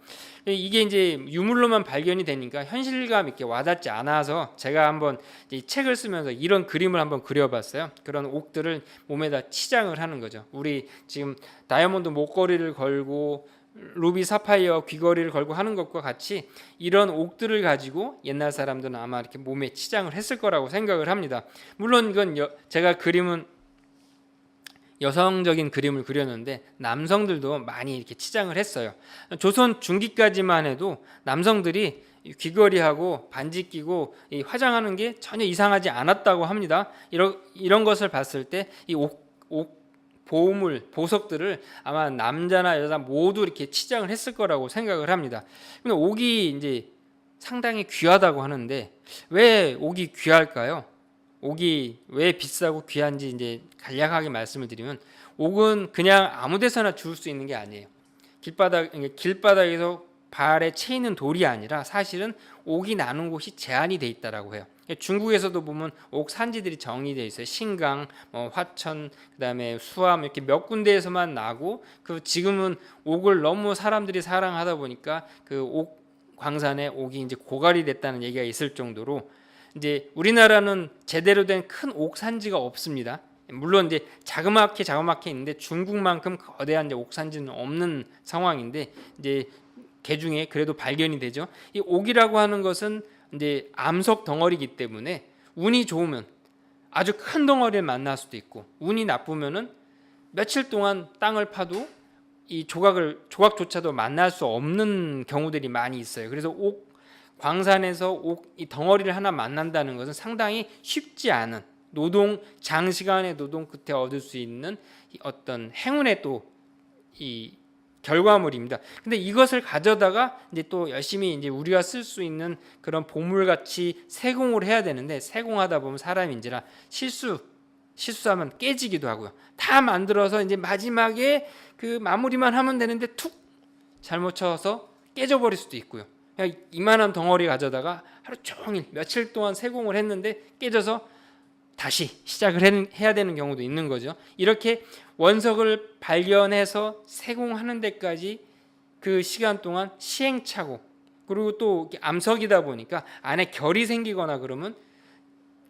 이게 이제 유물로만 발견이 되니까 현실감 있게 와닿지 않아서, 제가 한번 이 책을 쓰면서 이런 그림을 한번 그려봤어요. 그런 옥들을 몸에다 치장을 하는 거죠. 우리 지금 다이아몬드 목걸이를 걸고 루비 사파이어 귀걸이를 걸고 하는 것과 같이, 이런 옥들을 가지고 옛날 사람들은 아마 이렇게 몸에 치장을 했을 거라고 생각을 합니다. 물론 이건 제가 그림은 여성적인 그림을 그렸는데, 남성들도 많이 이렇게 치장을 했어요. 조선 중기까지만 해도 남성들이 귀걸이하고 반지 끼고 화장하는 게 전혀 이상하지 않았다고 합니다. 이런 것을 봤을 때 이 옥 보물, 보석들을 아마 남자나 여자 모두 이렇게 치장을 했을 거라고 생각을 합니다. 근데 옥이 이제 상당히 귀하다고 하는데, 왜 옥이 귀할까요? 옥이 왜 비싸고 귀한지 이제 간략하게 말씀을 드리면, 옥은 그냥 아무 데서나 주울 수 있는 게 아니에요. 길바닥에서 발에 채이는 돌이 아니라, 사실은 옥이 나는 곳이 제한이 돼 있다라고 해요. 중국에서도 보면 옥 산지들이 정의되어 있어요. 신강, 화천, 그다음에 수암, 이렇게 몇 군데에서만 나고, 그 지금은 옥을 너무 사람들이 사랑하다 보니까 그 옥 광산에 옥이 이제 고갈이 됐다는 얘기가 있을 정도로, 이제 우리나라는 제대로 된 큰 옥 산지가 없습니다. 물론 이제 자그맣게 있는데, 중국만큼 거대한 이제 옥 산지는 없는 상황인데, 이제 개중에 그래도 발견이 되죠. 이 옥이라고 하는 것은 이제 암석 덩어리이기 때문에, 운이 좋으면 아주 큰 덩어리를 만날 수도 있고, 운이 나쁘면은 며칠 동안 땅을 파도 이 조각조차도 만날 수 없는 경우들이 많이 있어요. 그래서 옥 광산에서 옥 이 덩어리를 하나 만난다는 것은 상당히 쉽지 않은 장시간의 노동 끝에 얻을 수 있는 어떤 행운의 또 이 결과물입니다. 근데 이것을 가져다가 이제 또 열심히 이제 우리가 쓸 수 있는 그런 보물같이 세공을 해야 되는데, 세공하다 보면 사람인지라 실수하면 깨지기도 하고요. 다 만들어서 이제 마지막에 그 마무리만 하면 되는데 툭 잘못 쳐서 깨져버릴 수도 있고요. 그냥 이만한 덩어리 가져다가 하루 종일 며칠 동안 세공을 했는데 깨져서 다시 시작을 해야 되는 경우도 있는 거죠. 이렇게 원석을 발견해서 세공하는 데까지 그 시간 동안 시행착오, 그리고 또 암석이다 보니까 안에 결이 생기거나 그러면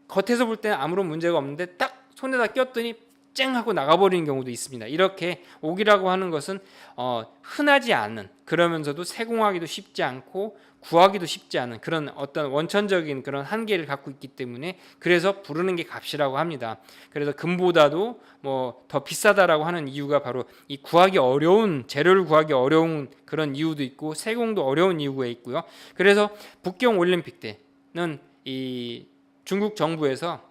겉에서 볼 때는 아무런 문제가 없는데, 딱 손에다 꼈더니 쨍 하고 나가버리는 경우도 있습니다. 이렇게 옥이라고 하는 것은 흔하지 않은, 그러면서도 세공하기도 쉽지 않고 구하기도 쉽지 않은 그런 어떤 원천적인 그런 한계를 갖고 있기 때문에, 그래서 부르는 게 값이라고 합니다. 그래서 금보다도 뭐 더 비싸다라고 하는 이유가 바로 이 재료를 구하기 어려운 그런 이유도 있고, 세공도 어려운 이유가 있고요. 그래서 북경 올림픽 때는 이 중국 정부에서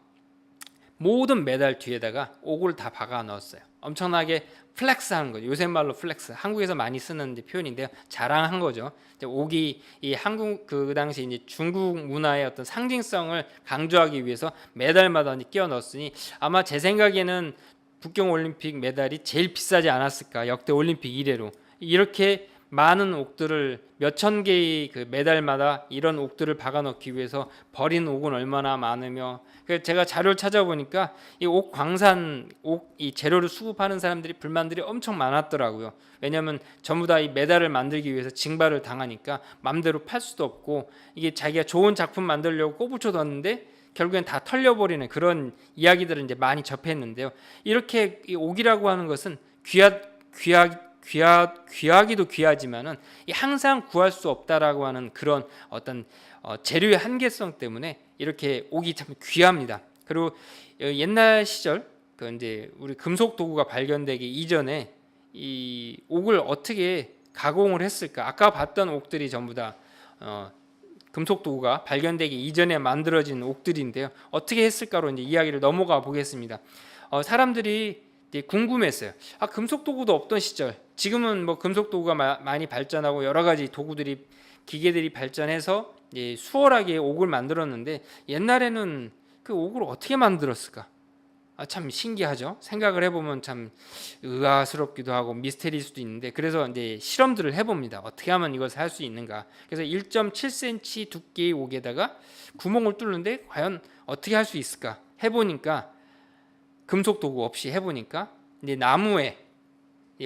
모든 메달 뒤에다가 옥을 다 박아 넣었어요. 엄청나게 플렉스 하는 거죠. 요새 말로 플렉스. 한국에서 많이 쓰는 이제 표현인데요. 자랑한 거죠. 이제 옥이 이 한국 그 당시 이제 중국 문화의 어떤 상징성을 강조하기 위해서 메달마다 이제 끼워 넣었으니 아마 제 생각에는 북경 올림픽 메달이 제일 비싸지 않았을까. 역대 올림픽 이래로. 이렇게 많은 옥들을 몇천 개의 그 메달마다 이런 옥들을 박아 넣기 위해서 버린 옥은 얼마나 많으며, 제가 자료를 찾아보니까 이 옥 광산 옥 이 재료를 수급하는 사람들이 불만들이 엄청 많았더라고요. 왜냐하면 전부 다 이 메달을 만들기 위해서 징발을 당하니까 맘대로 팔 수도 없고, 이게 자기가 좋은 작품 만들려고 꼬부쳐뒀는데 결국엔 다 털려버리는 그런 이야기들을 이제 많이 접했는데요. 이렇게 이 옥이라고 하는 것은 귀하기도 귀하지만은 항상 구할 수 없다라고 하는 그런 어떤 재료의 한계성 때문에 이렇게 옥이 참 귀합니다. 그리고 옛날 시절 그 이제 우리 금속 도구가 발견되기 이전에 이 옥을 어떻게 가공을 했을까? 아까 봤던 옥들이 전부 다 금속 도구가 발견되기 이전에 만들어진 옥들인데요. 어떻게 했을까로 이제 이야기를 넘어가 보겠습니다. 사람들이 궁금했어요. 금속 도구도 없던 시절, 지금은 뭐 금속 도구가 많이 발전하고 여러 가지 도구들이 기계들이 발전해서 이제 수월하게 옥을 만들었는데 옛날에는 그 옥을 어떻게 만들었을까? 참 신기하죠. 생각을 해보면 참 의아스럽기도 하고 미스테리일 수도 있는데, 그래서 이제 실험들을 해봅니다. 어떻게 하면 이것을 할 수 있는가? 그래서 1.7cm 두께의 옥에다가 구멍을 뚫는데 과연 어떻게 할 수 있을까? 해보니까 금속 도구 없이 해보니까 이제 나무에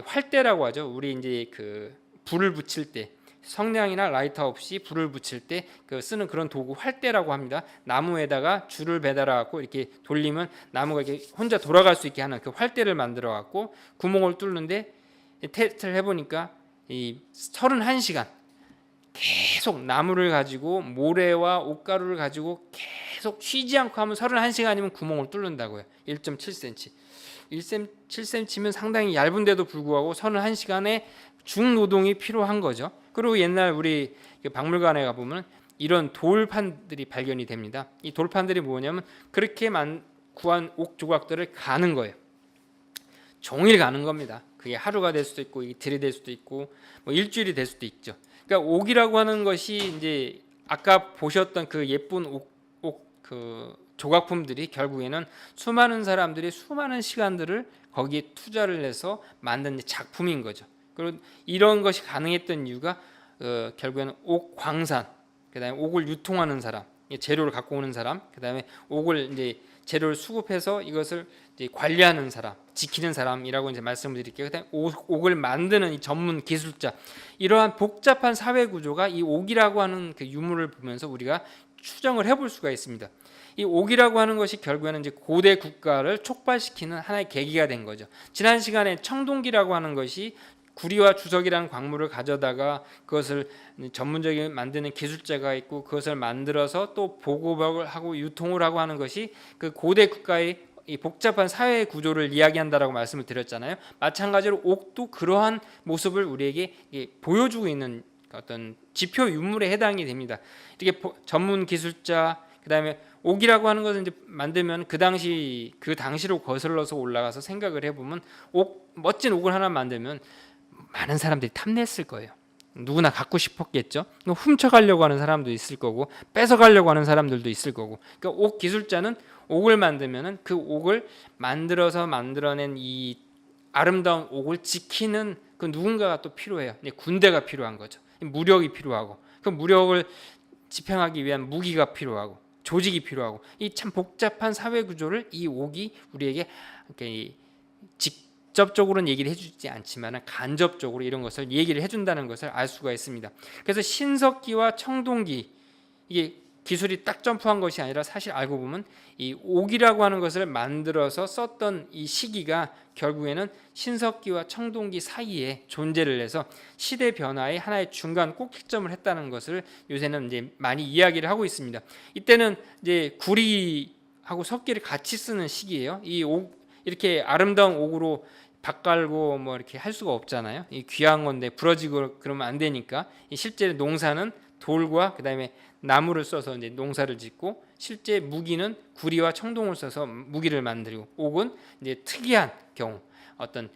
활대라고 하죠. 우리 이제 그 불을 붙일 때 성냥이나 라이터 없이 불을 붙일 때 그 쓰는 그런 도구 활대라고 합니다. 나무에다가 줄을 매달아 갖고 이렇게 돌리면 나무가 이렇게 혼자 돌아갈 수 있게 하는 그 활대를 만들어 갖고 구멍을 뚫는데 테스트를 해보니까 이 31시간 계속 나무를 가지고 모래와 옥가루를 가지고 계속 쉬지 않고 하면 31시간이면 구멍을 뚫는다고요. 1.7cm. 1.7cm면 상당히 얇은데도 불구하고 31시간의 중노동이 필요한 거죠. 그리고 옛날 우리 박물관에 가보면 이런 돌판들이 발견이 됩니다. 이 돌판들이 뭐냐면 그렇게 구한 옥 조각들을 가는 거예요. 종일 가는 겁니다. 그게 하루가 될 수도 있고 이틀이 될 수도 있고 뭐 일주일이 될 수도 있죠. 그러니까 옥이라고 하는 것이 이제 아까 보셨던 그 예쁜 옥 그 조각품들이 결국에는 수많은 사람들이 수많은 시간들을 거기에 투자를 해서 만든 작품인 거죠. 그리고 이런 것이 가능했던 이유가 결국에는 옥 광산, 그다음에 옥을 유통하는 사람, 재료를 갖고 오는 사람, 그다음에 옥을 이제 재료를 수급해서 이것을 이제 관리하는 사람, 지키는 사람이라고 이제 말씀을 드릴게요. 그다음에 옥을 만드는 이 전문 기술자, 이러한 복잡한 사회 구조가 이 옥이라고 하는 그 유물을 보면서 우리가 추정을 해볼 수가 있습니다. 이 옥이라고 하는 것이 결국에는 이제 고대 국가를 촉발시키는 하나의 계기가 된 거죠. 지난 시간에 청동기라고 하는 것이 구리와 주석이라는 광물을 가져다가 그것을 전문적인 만드는 기술자가 있고 그것을 만들어서 또 보급을 하고 유통을 하고 하는 것이 그 고대 국가의 이 복잡한 사회 구조를 이야기한다라고 말씀을 드렸잖아요. 마찬가지로 옥도 그러한 모습을 우리에게 보여주고 있는 어떤 지표 유물에 해당이 됩니다. 이렇게 전문 기술자, 그다음에 옥이라고 하는 것을 이제 만들면 그 당시로 거슬러서 올라가서 생각을 해보면 멋진 옥을 하나 만들면 많은 사람들이 탐냈을 거예요. 누구나 갖고 싶었겠죠. 훔쳐가려고 하는 사람도 있을 거고 뺏어가려고 하는 사람들도 있을 거고. 그러니까 옥 기술자는 옥을 만들면은 그 옥을 만들어서 만들어낸 이 아름다운 옥을 지키는 그 누군가가 또 필요해요. 군대가 필요한 거죠. 무력이 필요하고 그 무력을 집행하기 위한 무기가 필요하고 조직이 필요하고 이 참 복잡한 사회 구조를 이 옥이 우리에게 직접적으로는 얘기를 해주지 않지만 간접적으로 이런 것을 얘기를 해준다는 것을 알 수가 있습니다. 그래서 신석기와 청동기, 이게 기술이 딱 점프한 것이 아니라 사실 알고 보면 이 옥이라고 하는 것을 만들어서 썼던 이 시기가 결국에는 신석기와 청동기 사이에 존재를 해서 시대 변화의 하나의 중간 꼭지점을 했다는 것을 요새는 이제 많이 이야기를 하고 있습니다. 이때는 이제 구리하고 석기를 같이 쓰는 시기예요. 이 옥, 이렇게 아름다운 옥으로 밭갈고 뭐 이렇게 할 수가 없잖아요. 이 귀한 건데 부러지고 그러면 안 되니까 실제 농사는 돌과 그다음에 나무를 써서 이제 농사를 짓고 실제 무기는 구리와 청동을 써서 무기를 만들고 옥은 이제 특이한 경우 어떤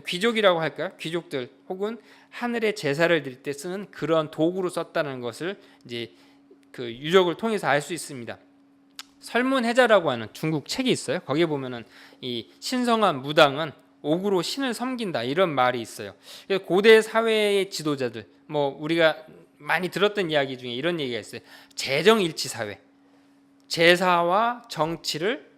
귀족이라고 할까요? 귀족들 혹은 하늘의 제사를 드릴 때 쓰는 그런 도구로 썼다는 것을 이제 그 유적을 통해서 알 수 있습니다. 설문해자라고 하는 중국 책이 있어요. 거기에 보면은 이 신성한 무당은 옥으로 신을 섬긴다 이런 말이 있어요. 고대 사회의 지도자들, 뭐 우리가 많이 들었던 이야기 중에 이런 얘기가 있어요. 재정일치 사회, 제사와 정치를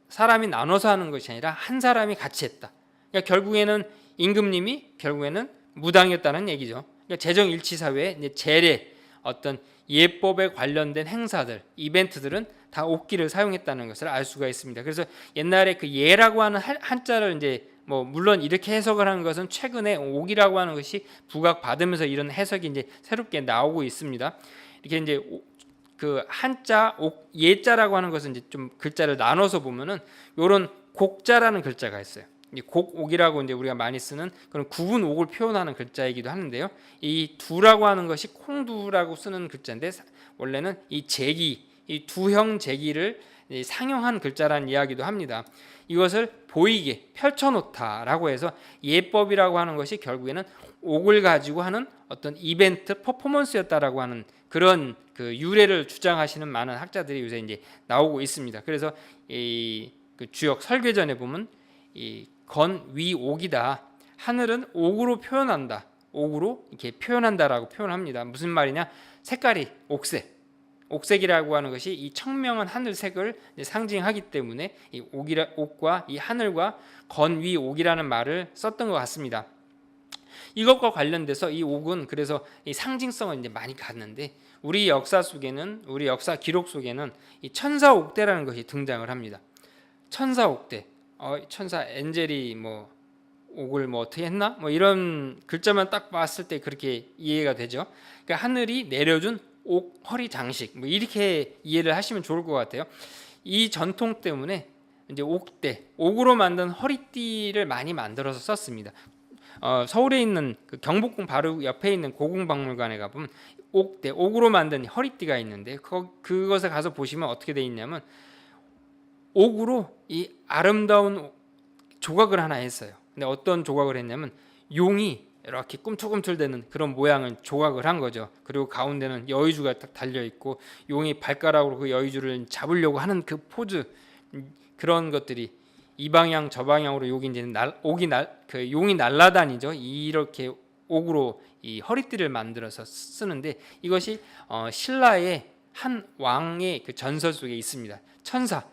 사람이 나눠서 하는 것이 아니라 한 사람이 같이 했다. 그러니까 결국에는 임금님이 결국에는 무당이었다는 얘기죠. 그러니까 재정일치 사회에 이제 제례, 어떤 예법에 관련된 행사들, 이벤트들은 다 옥기를 사용했다는 것을 알 수가 있습니다. 그래서 옛날에 그 예라고 하는 한자를 이제 뭐 물론 이렇게 해석을 하는 것은 최근에 옥이라고 하는 것이 부각받으면서 이런 해석이 이제 새롭게 나오고 있습니다. 이렇게 이제 그 한자 옥 예자라고 하는 것은 이제 좀 글자를 나눠서 보면은 요런 곡자라는 글자가 있어요. 이 곡옥이라고 이제 우리가 많이 쓰는 그런 구분 옥을 표현하는 글자이기도 하는데요. 이 두라고 하는 것이 콩두라고 쓰는 글자인데 원래는 이 제기, 이 두형 제기를 상용한 글자라는 이야기도 합니다. 이것을 보이게 펼쳐놓다라고 해서 예법이라고 하는 것이 결국에는 옥을 가지고 하는 어떤 이벤트 퍼포먼스였다라고 하는 그런 그 유래를 주장하시는 많은 학자들이 요새 이제 나오고 있습니다. 그래서 이 그 주역 설계전에 보면 이 건위옥이다. 하늘은 옥으로 표현한다. 옥으로 이렇게 표현한다라고 표현합니다. 무슨 말이냐? 색깔이 옥색. 옥색이라고 하는 것이 이 청명한 하늘색을 상징하기 때문에 이 옥과 이 하늘과 건위옥이라는 말을 썼던 것 같습니다. 이것과 관련돼서 이 옥은 그래서 이 상징성을 이제 많이 갖는데 우리 역사 속에는 우리 역사 기록 속에는 이 천사옥대라는 것이 등장을 합니다. 천사옥대. 천사 엔젤이 뭐 옥을 뭐 어떻게 했나? 뭐 이런 글자만 딱 봤을 때 그렇게 이해가 되죠. 그러니까 하늘이 내려준 옥 허리 장식 뭐 이렇게 이해를 하시면 좋을 것 같아요. 이 전통 때문에 이제 옥대, 옥으로 만든 허리띠를 많이 만들어서 썼습니다. 서울에 있는 그 경복궁 바로 옆에 있는 고궁박물관에 가보면 옥대, 옥으로 만든 허리띠가 있는데 그것에 가서 보시면 어떻게 돼 있냐면 옥으로 이 아름다운 조각을 하나 했어요. 근데 어떤 조각을 했냐면 용이 이렇게 꿈틀꿈틀대는 그런 모양을 조각을 한 거죠. 그리고 가운데는 여의주가 딱 달려 있고 용이 발가락으로 그 여의주를 잡으려고 하는 그 포즈, 그런 것들이 이 방향 저 방향으로 용이 날아다니죠. 이렇게 옥으로 이 허리띠를 만들어서 쓰는데 이것이 신라의 한 왕의 그 전설 속에 있습니다. 천사,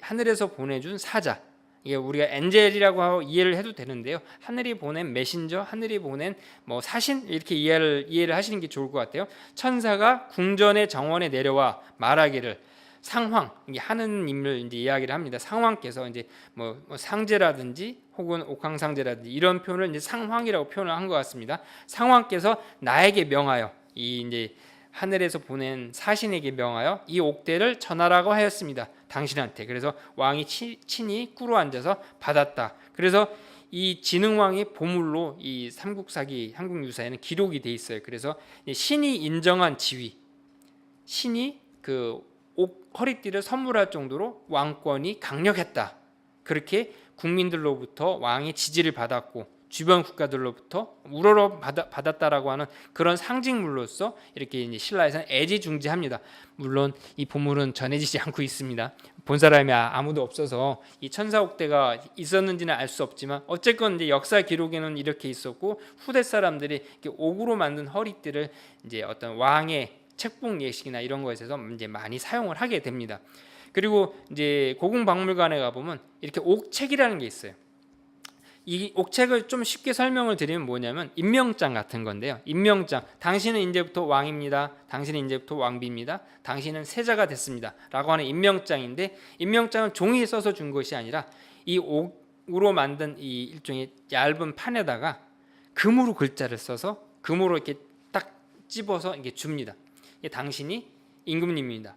하늘에서 보내준 사자, 이게 우리가 엔젤이라고 하고 이해를 해도 되는데요. 하늘이 보낸 메신저, 하늘이 보낸 뭐 사신 이렇게 이해를 하시는 게 좋을 것 같아요. 천사가 궁전의 정원에 내려와 말하기를 상황, 이게 하느님을 이제 이야기를 합니다. 상황께서 이제 뭐 상제라든지 혹은 옥황상제라든지 이런 표현을 이제 상황이라고 표현을 한 것 같습니다. 상황께서 나에게 명하여 이 이제 하늘에서 보낸 사신에게 명하여 이 옥대를 전하라고 하였습니다. 당신한테. 그래서 왕이 친히 꿇어 앉아서 받았다. 그래서 이 진흥왕의 보물로 이 삼국사기 한국유사에는 기록이 돼 있어요. 그래서 신이 인정한 지위, 신이 그 옥 허리띠를 선물할 정도로 왕권이 강력했다. 그렇게 국민들로부터 왕의 지지를 받았고 주변 국가들로부터 우러러 받았다라고 하는 그런 상징물로서 이렇게 이제 신라에서는 애지중지합니다. 물론 이 보물은 전해지지 않고 있습니다. 본 사람이 아무도 없어서 이 천사옥대가 있었는지는 알 수 없지만 어쨌건 이제 역사 기록에는 이렇게 있었고 후대 사람들이 이렇게 옥으로 만든 허리띠를 이제 어떤 왕의 책봉 예식이나 이런 것에서 이제 많이 사용을 하게 됩니다. 그리고 이제 고궁박물관에 가 보면 이렇게 옥책이라는 게 있어요. 이 옥책을 좀 쉽게 설명을 드리면 뭐냐면 임명장 같은 건데요. 임명장, 당신은 이제부터 왕입니다. 당신은 이제부터 왕비입니다. 당신은 세자가 됐습니다. 라고 하는 임명장인데 임명장은 종이에 써서 준 것이 아니라 이 옥으로 만든 이 일종의 얇은 판에다가 금으로 글자를 써서 금으로 이렇게 딱 찝어서 이게 줍니다. 당신이 임금님입니다.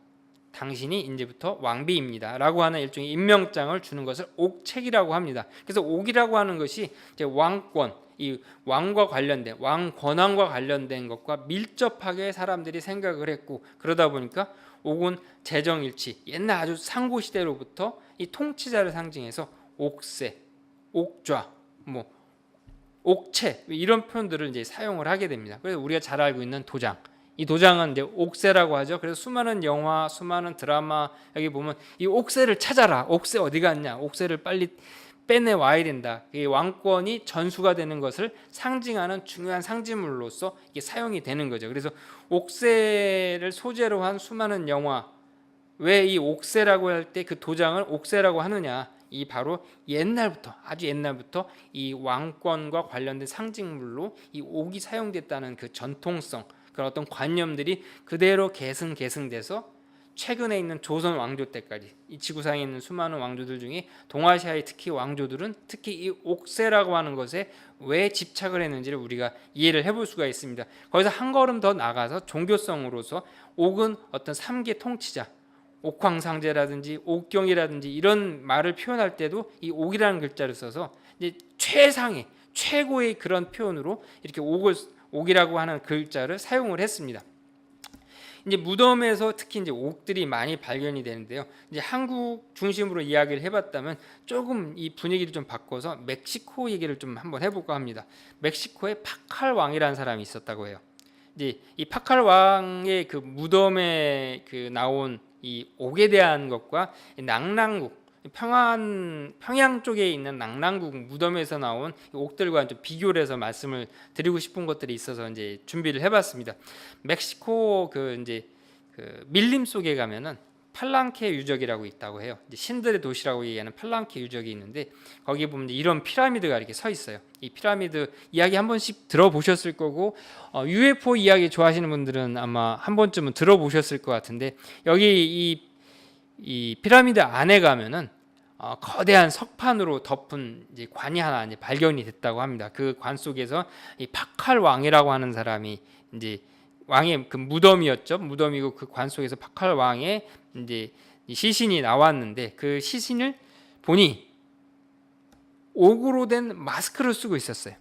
당신이 이제부터 왕비입니다. 라고 하는 일종의 임명장을 주는 것을 옥책이라고 합니다. 그래서 옥이라고 하는 것이 이제 왕권, 이 왕과 관련된 왕 권한과 관련된 것과 밀접하게 사람들이 생각을 했고 그러다 보니까 옥은 재정일치, 옛날 아주 상고 시대로부터 이 통치자를 상징해서 옥새, 옥좌, 뭐 옥체 이런 표현들을 이제 사용을 하게 됩니다. 그래서 우리가 잘 알고 있는 도장, 이 도장은 이제 옥새라고 하죠. 그래서 수많은 영화, 수많은 드라마 여기 보면 이 옥새를 찾아라. 옥새 어디 갔냐? 옥새를 빨리 빼내 와야 된다. 이 왕권이 전수가 되는 것을 상징하는 중요한 상징물로서 이게 사용이 되는 거죠. 그래서 옥새를 소재로 한 수많은 영화, 왜 이 옥새라고 할 때 그 도장을 옥새라고 하느냐? 이 바로 옛날부터, 아주 옛날부터 이 왕권과 관련된 상징물로 이 옥이 사용됐다는 그 전통성, 그런 어떤 관념들이 그대로 계승돼서 최근에 있는 조선 왕조 때까지 이 지구상에 있는 수많은 왕조들 중에 동아시아의 특히 왕조들은 특히 이 옥새라고 하는 것에 왜 집착을 했는지를 우리가 이해를 해볼 수가 있습니다. 거기서 한 걸음 더 나가서 종교성으로서 옥은 어떤 3개 통치자, 옥황상제라든지 옥경이라든지 이런 말을 표현할 때도 이 옥이라는 글자를 써서 이제 최상의 최고의 그런 표현으로 이렇게 옥이라고 하는 글자를 사용을 했습니다. 이제 무덤에서 특히 이제 옥들이 많이 발견이 되는데요. 이제 한국 중심으로 이야기를 해봤다면 조금 이 분위기를 좀 바꿔서 멕시코 얘기를 좀 한번 해볼까 합니다. 멕시코에 파칼 왕이라는 사람이 있었다고 해요. 이제 이 파칼 왕의 그 무덤에 그 나온 이 옥에 대한 것과 낭랑국 평양 쪽에 있는 낭랑국 무덤에서 나온 옥들과 좀 비교를 해서 말씀을 드리고 싶은 것들이 있어서 이제 준비를 해봤습니다. 멕시코 그 이제 그 밀림 속에 가면은 팔랑케 유적이라고 있다고 해요. 이제 신들의 도시라고 얘기하는 팔랑케 유적이 있는데 거기 보면 이런 피라미드가 이렇게 서 있어요. 이 피라미드 이야기 한 번씩 들어보셨을 거고 UFO 이야기 좋아하시는 분들은 아마 한 번쯤은 들어보셨을 것 같은데 여기 이 피라미드 안에 가면은 거대한 석판으로 덮은 이제 관이 하나 이제 발견이 됐다고 합니다. 그 관 속에서 이 파칼 왕이라고 하는 사람이 이제 왕의 그 무덤이었죠. 무덤이고 그 관 속에서 파칼 왕의 이제 시신이 나왔는데 그 시신을 보니 옥으로 된 마스크를 쓰고 있었어요.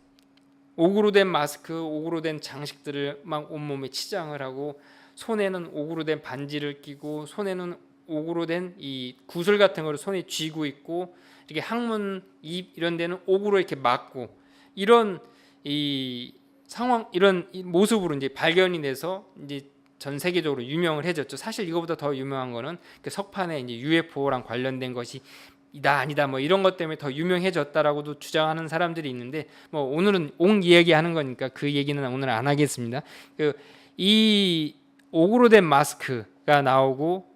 옥으로 된 마스크, 옥으로 된 장식들을 막 온몸에 치장을 하고 손에는 옥으로 된 반지를 끼고 손에는 옥으로 된 이 구슬 같은 거를 손에 쥐고 있고 이렇게 항문, 입 이런 데는 옥으로 이렇게 막고 이런 이 상황 이런 모습으로 이제 발견이 돼서 이제 전 세계적으로 유명을 해졌죠. 사실 이거보다 더 유명한 거는 그 석판에 이제 UFO랑 관련된 것이 이다 아니다 뭐 이런 것 때문에 더 유명해졌다라고도 주장하는 사람들이 있는데 뭐 오늘은 옥 이야기하는 거니까 그 얘기는 오늘 안 하겠습니다. 그 이 옥으로 된 마스크가 나오고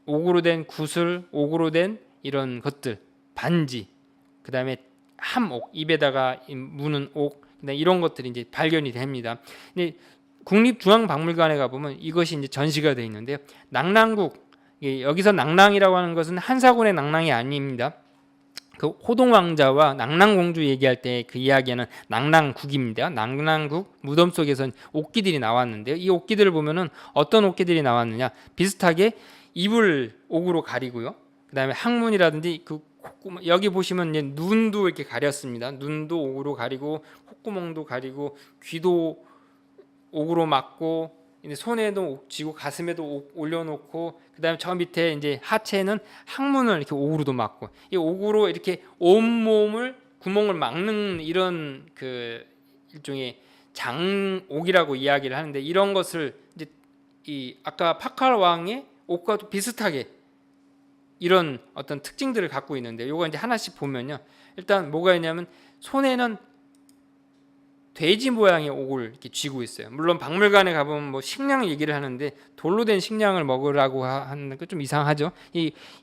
옥으로 된 구슬, 옥으로 된 이런 것들, 반지, 그 다음에 함옥, 입에다가 무는 옥, 이런 것들이 이제 발견이 됩니다. 근데 국립중앙박물관에 가보면 이것이 이제 전시가 되어 있는데요. 낭랑국, 여기서 낭랑이라고 하는 것은 한사군의 낭랑이 아닙니다. 그 호동왕자와 낭랑공주 얘기할 때 그 이야기하는 낭랑국입니다. 낭랑국 무덤 속에선 옥기들이 나왔는데요. 이 옥기들을 보면은 어떤 옥기들이 나왔느냐? 비슷하게 입을 옥으로 가리고요. 그다음에 항문이라든지 그 콧구멍 여기 보시면 이제 눈도 이렇게 가렸습니다. 눈도 옥으로 가리고 콧구멍도 가리고 귀도 옥으로 막고 이제 손에도 옥 쥐고 가슴에도 옥 올려놓고 그다음에 저 밑에 이제 하체는 항문을 이렇게 옥으로도 막고 이 옥으로 이렇게 온 몸을 구멍을 막는 이런 그 일종의 장옥이라고 이야기를 하는데 이런 것을 이제 이 아까 파칼 왕의 옥과도 비슷하게 이런 어떤 특징들을 갖고 있는데 요거 이제 하나씩 보면요. 일단 뭐가 있냐면 손에는 돼지 모양의 옥을 이렇게 쥐고 있어요. 물론 박물관에 가보면 뭐 식량 얘기를 하는데 돌로 된 식량을 먹으라고 하는 거 좀 이상하죠.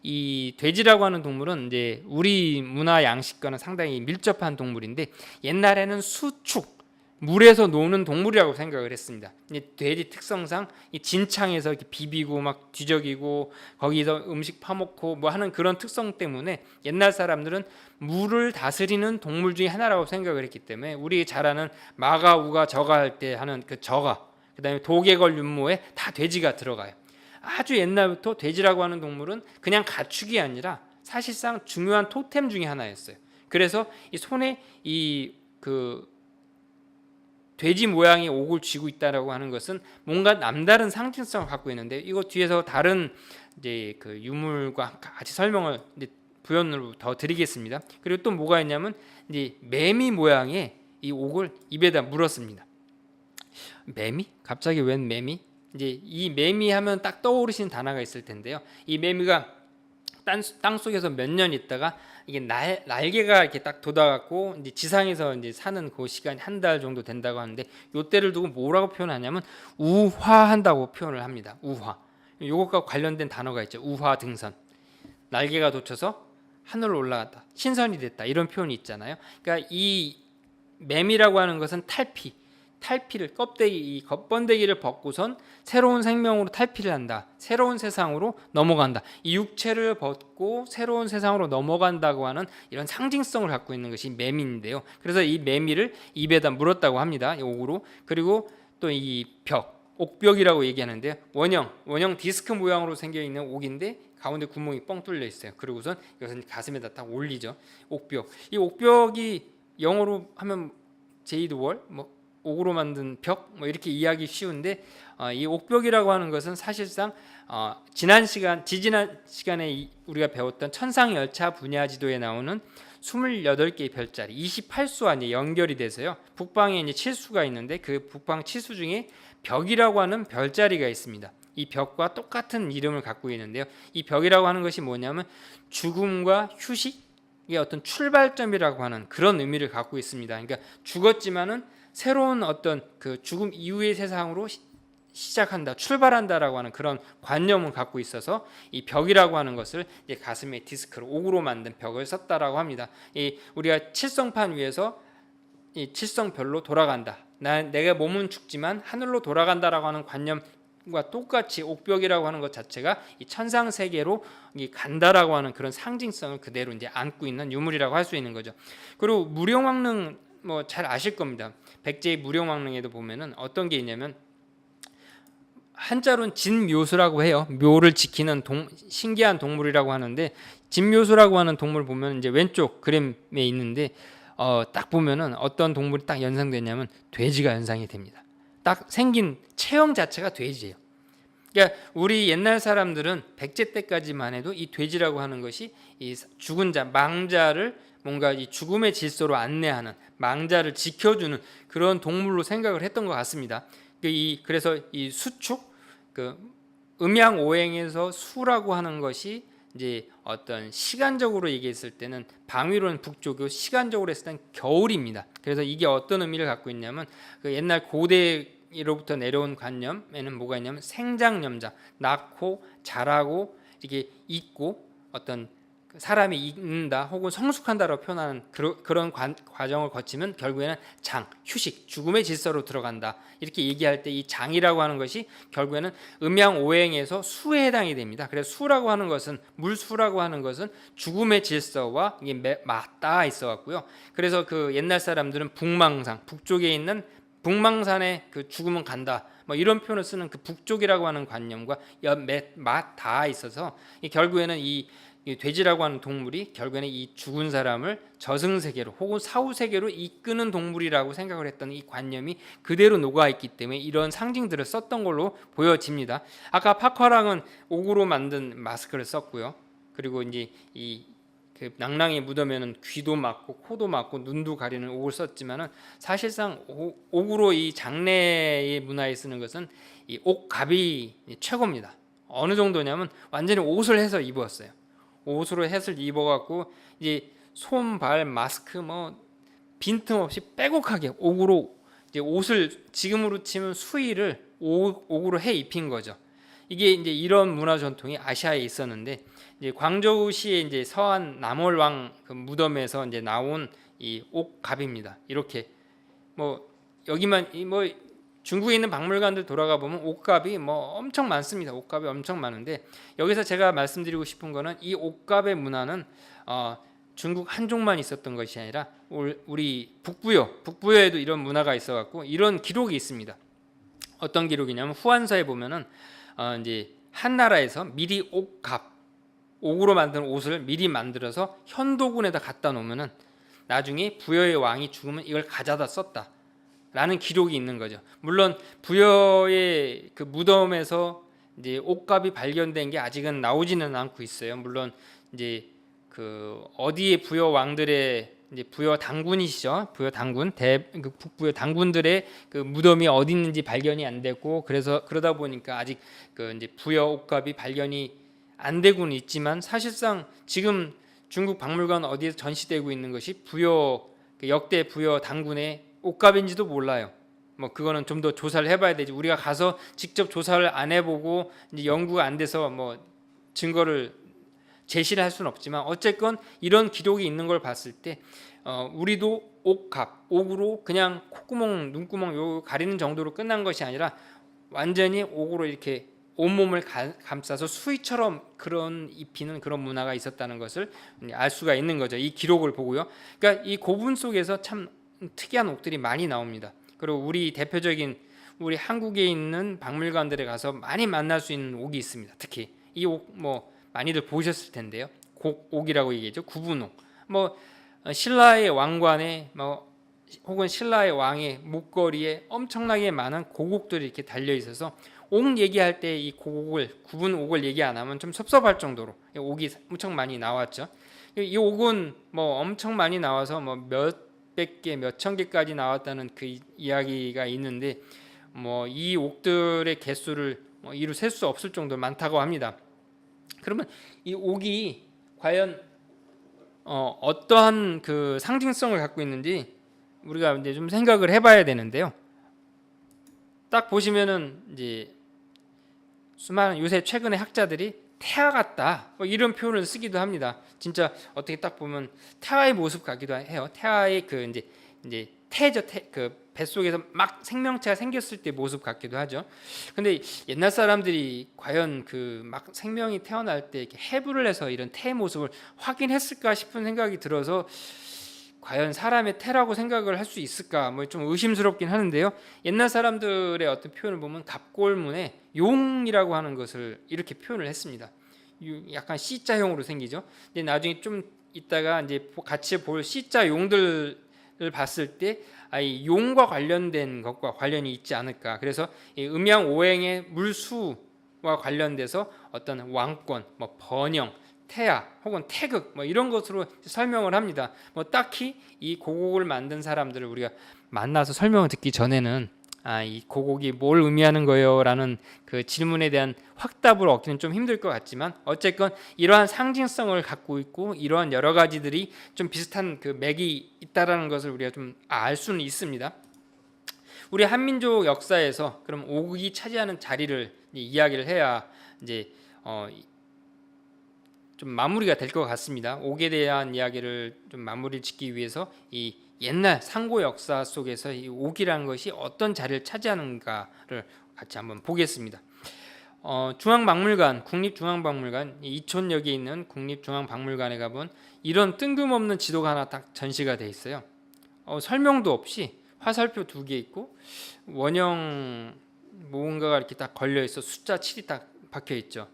이 돼지라고 하는 동물은 이제 우리 문화 양식과는 상당히 밀접한 동물인데 옛날에는 수축 물에서 노는 동물이라고 생각을 했습니다. 돼지 특성상 이 진창에서 이렇게 비비고 막 뒤적이고 거기서 음식 파먹고 뭐 하는 그런 특성 때문에 옛날 사람들은 물을 다스리는 동물 중에 하나라고 생각을 했기 때문에 우리 잘 아는 마가 우가 저가 할 때 하는 그 저가 그다음에 도개걸 윤모에 다 돼지가 들어가요. 아주 옛날부터 돼지라고 하는 동물은 그냥 가축이 아니라 사실상 중요한 토템 중에 하나였어요. 그래서 이 손에 그 돼지 모양의 옥을 쥐고 있다라고 하는 것은 뭔가 남다른 상징성을 갖고 있는데 이거 뒤에서 다른 이제 그 유물과 같이 설명을 이제 부연으로 더 드리겠습니다. 그리고 또 뭐가 있냐면 이제 매미 모양의 이 옥을 입에다 물었습니다. 매미? 갑자기 웬 매미? 이제 이 매미 하면 딱 떠오르시는 단어가 있을 텐데요. 이 매미가 땅 속에서 몇 년 있다가 이게 날개가 이렇게 딱 돋아갖고 이제 지상에서 이제 사는 그 시간이 한 달 정도 된다고 하는데, 요때를 두고 뭐라고 표현하냐면 우화한다고 표현을 합니다. 우화. 요것과 관련된 단어가 있죠. 우화 등선. 날개가 돋쳐서 하늘로 올라갔다. 신선이 됐다. 이런 표현이 있잖아요. 그러니까 이 매미라고 하는 것은 탈피를 껍데기 이 겉번데기를 벗고선 새로운 생명으로 탈피를 한다. 새로운 세상으로 넘어간다. 이 육체를 벗고 새로운 세상으로 넘어간다고 하는 이런 상징성을 갖고 있는 것이 매미인데요. 그래서 이 매미를 입에다 물었다고 합니다. 이 옥으로. 그리고 또 이 옥벽이라고 얘기하는데요. 원형 디스크 모양으로 생겨 있는 옥인데 가운데 구멍이 뻥 뚫려 있어요. 그리고선 이것은 가슴에다 딱 올리죠. 옥벽. 이 옥벽이 영어로 하면 제이드 월, 뭐 옥으로 만든 벽, 뭐 이렇게 이해하기 쉬운데, 이 옥벽이라고 하는 것은 사실상 지지난 시간에 우리가 배웠던 천상열차 분야지도에 나오는 28개의 별자리 28수와 이제 연결이 돼서요. 북방에 이제 7수가 있는데 그 북방 7수 중에 벽이라고 하는 별자리가 있습니다. 이 벽과 똑같은 이름을 갖고 있는데요. 이 벽이라고 하는 것이 뭐냐면 죽음과 휴식의 어떤 출발점이라고 하는 그런 의미를 갖고 있습니다. 그러니까 죽었지만은 새로운 어떤 그 죽음 이후의 세상으로 시작한다, 출발한다라고 하는 그런 관념을 갖고 있어서 이 벽이라고 하는 것을 이제 가슴에 디스크로 옥으로 만든 벽을 썼다라고 합니다. 이 우리가 칠성판 위에서 이 칠성별로 돌아간다. 내가 몸은 죽지만 하늘로 돌아간다라고 하는 관념과 똑같이 옥벽이라고 하는 것 자체가 이 천상 세계로 간다라고 하는 그런 상징성을 그대로 이제 안고 있는 유물이라고 할 수 있는 거죠. 그리고 무령왕릉 뭐 잘 아실 겁니다. 백제의 무령왕릉에도 보면은 어떤 게 있냐면 한자로는 진묘수라고 해요. 묘를 지키는 신기한 동물이라고 하는데, 진묘수라고 하는 동물 보면 이제 왼쪽 그림에 있는데 딱 보면은 어떤 동물이 딱 연상되냐면 돼지가 연상이 됩니다. 딱 생긴 체형 자체가 돼지예요. 그러니까 우리 옛날 사람들은 백제 때까지만 해도 이 돼지라고 하는 것이 이 죽은 자, 망자를 뭔가 이 죽음의 질서로 안내하는, 망자를 지켜주는 그런 동물로 생각을 했던 것 같습니다. 그래서 이 수축, 그 음양오행에서 수라고 하는 것이 이제 어떤 시간적으로 얘기했을 때는 방위로는 북쪽이고 시간적으로 했을 때는 겨울입니다. 그래서 이게 어떤 의미를 갖고 있냐면 그 옛날 고대로부터 내려온 관념에는 뭐가 있냐면 생장염자, 낳고 자라고 이게 있고 어떤 사람이 있는다 혹은 성숙한다라고 표현하는 그런 과정을 거치면 결국에는 휴식, 죽음의 질서로 들어간다. 이렇게 얘기할 때 이 장이라고 하는 것이 결국에는 음양오행에서 수에 해당이 됩니다. 그래서 수라고 하는 것은, 물수라고 하는 것은 죽음의 질서와 이게 맞닿아 있어 갖고요. 그래서 그 옛날 사람들은 북쪽에 있는 북망산에 그 죽으면 간다, 뭐 이런 표현을 쓰는 그 북쪽이라고 하는 관념과 맞닿아 있어서 결국에는 이 돼지라고 하는 동물이 결국에는 이 죽은 사람을 저승세계로 혹은 사후세계로 이끄는 동물이라고 생각을 했던 이 관념이 그대로 녹아있기 때문에 이런 상징들을 썼던 걸로 보여집니다. 아까 파커랑은 옥으로 만든 마스크를 썼고요. 그리고 이제 그 낭랑이 묻으면 귀도 막고 코도 막고 눈도 가리는 옥을 썼지만은 사실상 옥으로 이 장례의 문화에 쓰는 것은 이 옥갑이 최고입니다. 어느 정도냐면 완전히 옷을 해서 입었어요. 옷으로 해서 입어갖고 이제 손, 발, 마스크 뭐 빈틈없이 빼곡하게 옥으로 이제 옷을 지금으로 치면 수의를 옥으로 해 입힌 거죠. 이게 이제 이런 문화 전통이 아시아에 있었는데, 이제 광저우시의 이제 서한 남월왕 그 무덤에서 이제 나온 이 옥갑입니다. 이렇게 뭐 여기만 뭐 중국에 있는 박물관들 돌아가 보면 옥갑이 뭐 엄청 많습니다. 옥갑이 엄청 많은데 여기서 제가 말씀드리고 싶은 거는 이 옥갑의 문화는 중국 한족만 있었던 것이 아니라 우리 북부여에도 이런 문화가 있어갖고 이런 기록이 있습니다. 어떤 기록이냐면 후한서에 보면은 이제 한 나라에서 미리 옥으로 만든 옷을 미리 만들어서 현도군에다 갖다 놓으면은 나중에 부여의 왕이 죽으면 이걸 가져다 썼다 라는 기록이 있는 거죠. 물론 부여의 그 무덤에서 이제 옥갑이 발견된 게 아직은 나오지는 않고 있어요. 물론 이제 그 어디에 부여 왕들의 이제 부여 당군이시죠. 부여 당군 그 북부여 당군들의 그 무덤이 어디 있는지 발견이 안 됐고, 그래서 그러다 보니까 아직 그 이제 부여 옥갑이 발견이 안 되고는 있지만, 사실상 지금 중국 박물관 어디에서 전시되고 있는 것이 부여 그 역대 부여 당군의 옥갑인지도 몰라요. 뭐 그거는 좀 더 조사를 해봐야 되지. 우리가 가서 직접 조사를 안 해보고 이제 연구가 안 돼서 뭐 증거를 제시를 할 수는 없지만, 어쨌건 이런 기록이 있는 걸 봤을 때 우리도 옥갑, 옥으로 그냥 콧구멍, 눈구멍 요 가리는 정도로 끝난 것이 아니라 완전히 옥으로 이렇게 온몸을 감싸서 수의처럼 그런 입히는 그런 문화가 있었다는 것을 알 수가 있는 거죠. 이 기록을 보고요. 그러니까 이 고분 속에서 참 특이한 옥들이 많이 나옵니다. 그리고 우리 대표적인 우리 한국에 있는 박물관들에 가서 많이 만날 수 있는 옥이 있습니다. 특히 이 옥 뭐 많이들 보셨을 텐데요. 곡옥이라고 얘기하죠. 구분옥. 뭐 신라의 왕관에 뭐 혹은 신라의 왕의 목걸이에 엄청나게 많은 고곡들이 이렇게 달려 있어서 옥 얘기할 때 이 고곡을 구분옥을 얘기 안 하면 좀 섭섭할 정도로 옥이 엄청 많이 나왔죠. 이 옥은 뭐 엄청 많이 나와서 뭐 몇백 개, 몇천 개까지 나왔다는 그 이야기가 있는데, 뭐 이 옥들의 개수를 뭐 이루 셀 수 없을 정도로 많다고 합니다. 그러면 이 옥이 과연 어떠한 그 상징성을 갖고 있는지 우리가 이제 좀 생각을 해봐야 되는데요. 딱 보시면은 이제 수많은 요새 최근에 학자들이 태아 같다 뭐 이런 표현을 쓰기도 합니다. 진짜 어떻게 딱 보면 태아의 모습 같기도 해요. 태아의 그 이제 태죠. 그 뱃속에서 막 생명체가 생겼을 때 모습 같기도 하죠. 근데 옛날 사람들이 과연 그 막 생명이 태어날 때 이렇게 해부를 해서 이런 태의 모습을 확인했을까 싶은 생각이 들어서, 과연 사람의 태라고 생각을 할 수 있을까 뭐 좀 의심스럽긴 하는데요. 옛날 사람들의 어떤 표현을 보면 갑골문에 용이라고 하는 것을 이렇게 표현을 했습니다. 약간 C자형으로 생기죠. 근데 나중에 좀 이따가 이제 같이 볼 C자 용들을 봤을 때 이 용과 관련된 것과 관련이 있지 않을까. 그래서 이 음양오행의 물수와 관련돼서 어떤 왕권, 뭐 번영, 태아 혹은 태극 뭐 이런 것으로 설명을 합니다. 뭐 딱히 이 고곡을 만든 사람들을 우리가 만나서 설명을 듣기 전에는 이 고곡이 뭘 의미하는 거예요라는 그 질문에 대한 확답을 얻기는 좀 힘들 것 같지만, 어쨌건 이러한 상징성을 갖고 있고 이러한 여러 가지들이 좀 비슷한 그 맥이 있다라는 것을 우리가 좀 알 수는 있습니다. 우리 한민족 역사에서 그럼 옥이 차지하는 자리를 이야기를 해야 이제 좀 마무리가 될 것 같습니다. 옥에 대한 이야기를 좀 마무리 짓기 위해서 이 옛날 상고 역사 속에서 이 옥이라는 것이 어떤 자리를 차지하는가를 같이 한번 보겠습니다. 중앙박물관, 국립중앙박물관 이촌역에 있는 국립중앙박물관에 가본 이런 뜬금없는 지도가 하나 딱 전시가 돼 있어요. 설명도 없이 화살표 2개 있고 원형 뭔가가 이렇게 딱 걸려 있어 숫자 7이 딱 박혀 있죠.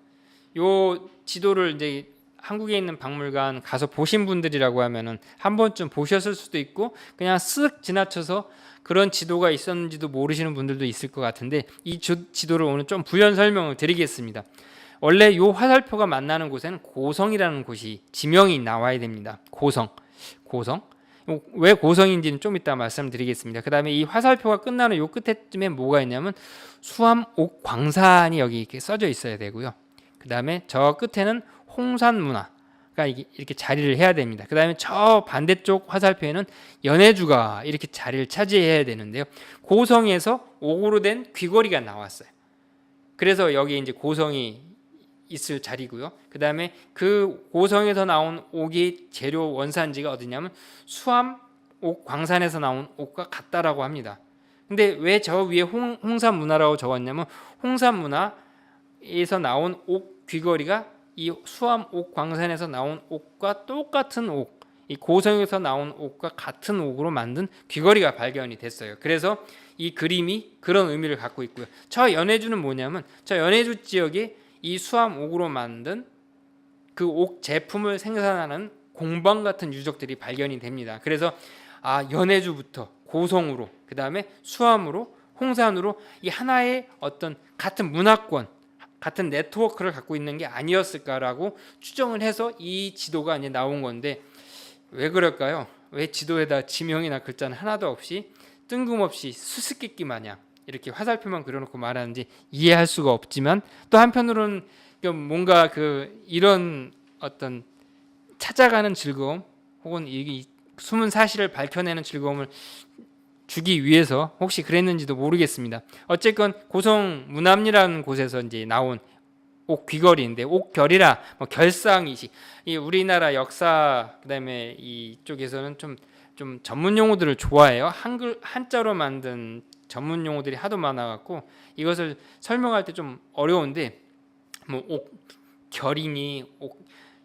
요 지도를 이제 한국에 있는 박물관 가서 보신 분들이라고 하면은 한 번쯤 보셨을 수도 있고 그냥 쓱 지나쳐서 그런 지도가 있었는지도 모르시는 분들도 있을 것 같은데, 이 지도를 오늘 좀 부연 설명을 드리겠습니다. 원래 요 화살표가 만나는 곳에는 고성이라는 곳이 지명이 나와야 됩니다. 고성. 왜 고성인지는 좀 이따 말씀드리겠습니다. 그 다음에 이 화살표가 끝나는 요 끝에쯤에 뭐가 있냐면 수암옥 광산이 여기 이렇게 써져 있어야 되고요. 그 다음에 저 끝에는 홍산문화가 이렇게 자리를 해야 됩니다. 그 다음에 저 반대쪽 화살표에는 연해주가 이렇게 자리를 차지해야 되는데요. 고성에서 옥으로 된 귀걸이가 나왔어요. 그래서 여기 이제 고성이 있을 자리고요. 그 다음에 그 고성에서 나온 옥의 재료 원산지가 어디냐면 수암옥 광산에서 나온 옥과 같다라고 합니다. 근데 왜 저 위에 홍산문화라고 적었냐면 홍산문화에서 나온 옥 귀걸이가 이 수암옥 광산에서 나온 옥과 똑같은 옥, 이 고성에서 나온 옥과 같은 옥으로 만든 귀걸이가 발견이 됐어요. 그래서 이 그림이 그런 의미를 갖고 있고요. 저 연해주는 뭐냐면 저 연해주 지역에 이 수암옥으로 만든 그 옥 제품을 생산하는 공방 같은 유적들이 발견이 됩니다. 그래서 연해주부터 고성으로, 그 다음에 수암으로, 홍산으로 이 하나의 어떤 같은 문화권, 같은 네트워크를 갖고 있는 게 아니었을까라고 추정을 해서 이 지도가 이제 나온 건데, 왜 그럴까요? 왜 지도에다 지명이나 글자는 하나도 없이 뜬금없이 수수께끼 마냥 이렇게 화살표만 그려놓고 말하는지 이해할 수가 없지만, 또 한편으로는 뭔가 이런 어떤 찾아가는 즐거움, 혹은 이 숨은 사실을 밝혀내는 즐거움을 주기 위해서 혹시 그랬는지도 모르겠습니다. 어쨌건 고성 문암리라는 곳에서 이제 나온 옥귀걸이인데, 옥결이라 뭐 결상이식, 이 우리나라 역사 그다음에 이쪽에서는 좀 전문 용어들을 좋아해요. 한자로 만든 전문 용어들이 하도 많아갖고 이것을 설명할 때 좀 어려운데, 뭐 옥결이니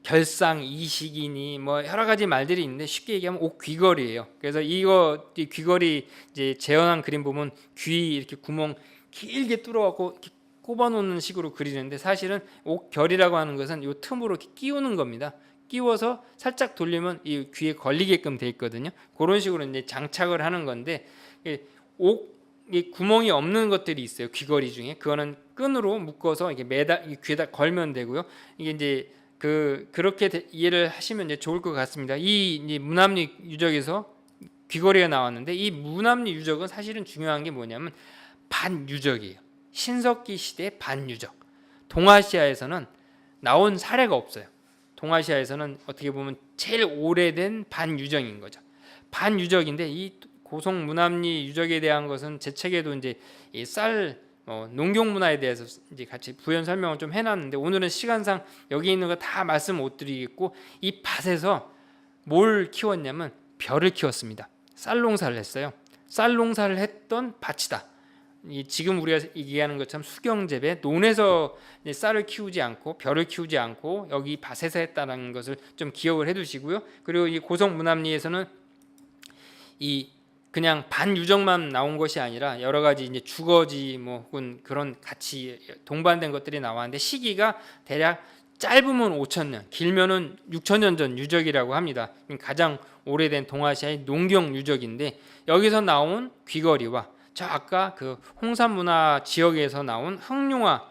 결상이식이니 뭐 여러 가지 말들이 있는데, 쉽게 얘기하면 옥귀걸이에요. 그래서 이 귀걸이 이제 재현한 그림 보면 귀 이렇게 구멍 길게 뚫어갖고 꼽아놓는 식으로 그리는데, 사실은 옥결이라고 하는 것은 이 틈으로 이렇게 끼우는 겁니다. 끼워서 살짝 돌리면 이 귀에 걸리게끔 돼 있거든요. 그런 식으로 이제 장착을 하는 건데, 이 구멍이 없는 것들이 있어요. 귀걸이 중에 그거는 끈으로 묶어서 이게 귀에다 걸면 되고요. 이게 이제 그렇게 이해를 하시면 이제 좋을 것 같습니다. 이 문암리 유적에서 귀걸이가 나왔는데, 이 문암리 유적은 사실은 중요한 게 뭐냐면 반유적이에요. 신석기 시대 반유적. 동아시아에서는 나온 사례가 없어요. 동아시아에서는 어떻게 보면 제일 오래된 반유적인 거죠. 반유적인데, 이 고성 문암리 유적에 대한 것은 제 책에도 이제 농경 문화에 대해서 이제 같이 부연 설명을 좀 해놨는데, 오늘은 시간상 여기 있는 거 다 말씀 못 드리겠고, 이 밭에서 뭘 키웠냐면 벼를 키웠습니다. 쌀농사를 했어요. 쌀농사를 했던 밭이다. 지금 우리가 얘기하는 것처럼 수경재배, 논에서 쌀을 키우지 않고 벼를 키우지 않고 여기 밭에서 했다는 것을 좀 기억을 해두시고요. 그리고 이 고성 문암리에서는 그냥 반유적만 나온 것이 아니라 여러 가지 이제 주거지 뭐 혹은 그런 같이 동반된 것들이 나왔는데, 시기가 대략 짧으면 5,000년, 길면은 6,000년 전 유적이라고 합니다. 가장 오래된 동아시아의 농경 유적인데, 여기서 나온 귀걸이와 저 아까 홍산문화 지역에서 나온 흥룡화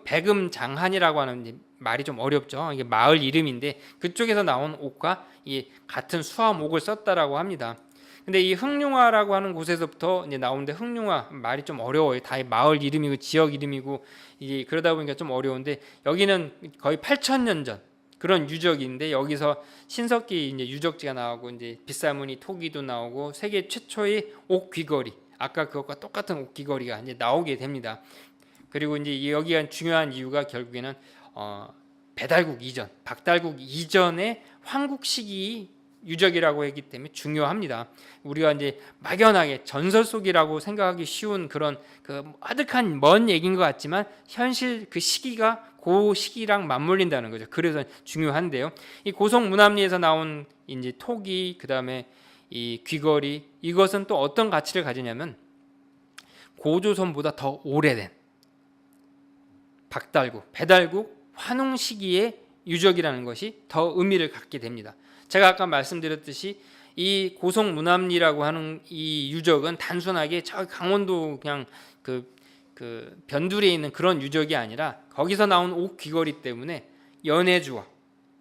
백음장한이라고 하는, 말이 좀 어렵죠. 이게 마을 이름인데 그쪽에서 나온 옥과 같은 수암옥을 썼다라고 합니다. 근데 이 흥룡화라고 하는 곳에서부터 이제 나오는데, 흥룡화 말이 좀 어려워요. 다 마을 이름이고 지역 이름이고 이제 그러다 보니까 좀 어려운데, 여기는 거의 8,000년 전 그런 유적인데, 여기서 신석기 이제 유적지가 나오고 이제 빗사무늬 토기도 나오고 세계 최초의 옥귀걸이, 아까 그것과 똑같은 옥귀걸이가 이제 나오게 됩니다. 그리고 이제 여기가 중요한 이유가 결국에는 배달국 이전, 박달국 이전의 황국 시기 유적이라고 했기 때문에 중요합니다. 우리가 이제 막연하게 전설 속이라고 생각하기 쉬운 그런 아득한 먼 얘기인 것 같지만, 현실 그 시기가 그 시기랑 맞물린다는 거죠. 그래서 중요한데요. 이 고성 문암리에서 나온 이제 토기, 그 다음에 이 귀걸이, 이것은 또 어떤 가치를 가지냐면, 고조선보다 더 오래된 박달국, 배달국, 환웅 시기의 유적이라는 것이 더 의미를 갖게 됩니다. 제가 아까 말씀드렸듯이 이 고성 문암리라고 하는 이 유적은 단순하게 저 강원도 그냥 변두리에 있는 그런 유적이 아니라, 거기서 나온 옥귀걸이 때문에 연해주와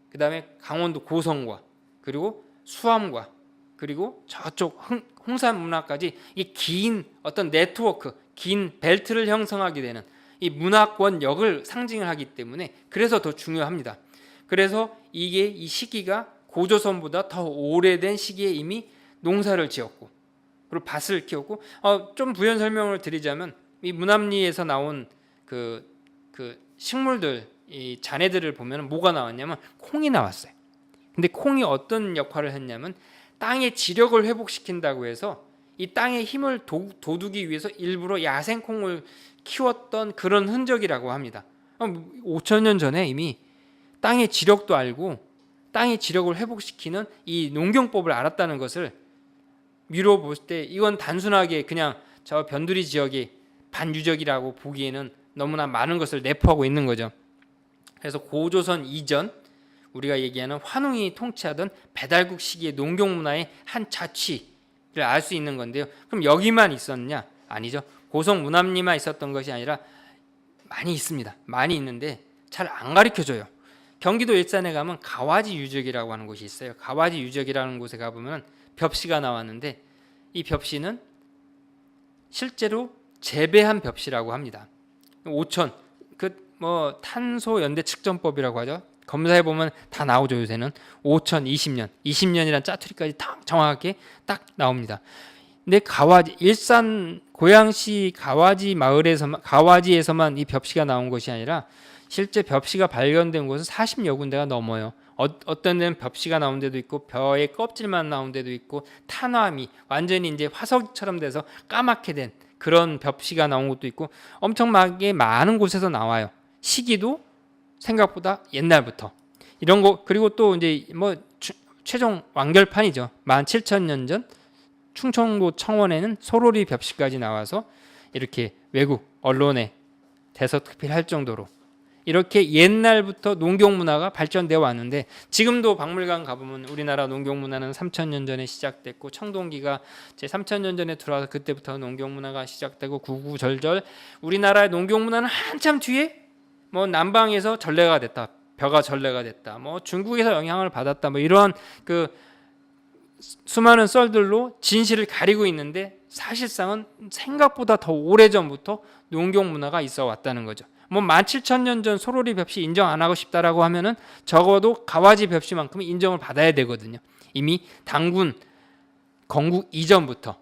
그 다음에 강원도 고성과 그리고 수암과 그리고 저쪽 홍산문화까지 이 긴 어떤 네트워크, 긴 벨트를 형성하게 되는 이 문화권역을 상징을 하기 때문에, 그래서 더 중요합니다. 그래서 이 시기가 고조선보다 더 오래된 시기에 이미 농사를 지었고 그리고 밭을 키웠고, 좀 부연 설명을 드리자면, 이 문암리에서 나온 그 식물들, 이 잔해들을 보면 뭐가 나왔냐면 콩이 나왔어요. 근데 콩이 어떤 역할을 했냐면, 땅의 지력을 회복시킨다고 해서 이 땅의 힘을 돋우기 위해서 일부러 야생콩을 키웠던 그런 흔적이라고 합니다. 5,000년 전에 이미 땅의 지력도 알고 땅의 지력을 회복시키는 이 농경법을 알았다는 것을 미루어 볼 때, 이건 단순하게 그냥 저 변두리 지역의 반유적이라고 보기에는 너무나 많은 것을 내포하고 있는 거죠. 그래서 고조선 이전, 우리가 얘기하는 환웅이 통치하던 배달국 시기의 농경 문화의 한 자취를 알 수 있는 건데요. 그럼 여기만 있었냐? 아니죠. 고성 문암리만 있었던 것이 아니라 많이 있습니다. 많이 있는데 잘 안 가르쳐줘요. 경기도 일산에 가면 가와지 유적이라고 하는 곳이 있어요. 가와지 유적이라는 곳에 가보면 벽시가 나왔는데 이 벽시는 실제로 재배한 벽시라고 합니다. 5천 뭐 탄소 연대 측정법이라고 하죠. 검사해 보면 다 나오죠. 요새는 2020년이란 짜투리까지 딱 정확하게 딱 나옵니다. 근데 가와지 일산 고양시 가와지 마을에서만 가와지에서만 이 벽시가 나온 것이 아니라 실제 벽시가 발견된 곳은 40여 군데가 넘어요. 어떤 데는 벽시가 나온 데도 있고 벼의 껍질만 나온 데도 있고 탄화미 완전히 이제 화석처럼 돼서 까맣게 된 그런 벽시가 나온 곳도 있고 엄청나게 많은 곳에서 나와요. 시기도 생각보다 옛날부터 이런 거. 그리고 또 이제 뭐 최종 완결판이죠. 17,000년 전 충청도 청원에는 소로리 벽시까지 나와서 이렇게 외국 언론에 대서특필할 정도로 이렇게 옛날부터 농경 문화가 발전되어 왔는데 지금도 박물관 가보면 우리나라 농경 문화는 3,000년 전에 시작됐고 청동기가 제 3,000년 전에 들어와서 그때부터 농경 문화가 시작되고 구구절절 우리나라의 농경 문화는 한참 뒤에 뭐 남방에서 전래가 됐다, 벼가 전래가 됐다, 뭐 중국에서 영향을 받았다, 뭐 이러한 그 수많은 썰들로 진실을 가리고 있는데 사실상은 생각보다 더 오래전부터 농경 문화가 있어 왔다는 거죠. 뭐 17,000년 전 소로리 벽시 인정 안 하고 싶다라고 하면은 적어도 가와지 벽시만큼은 인정을 받아야 되거든요. 이미 당군 건국 이전부터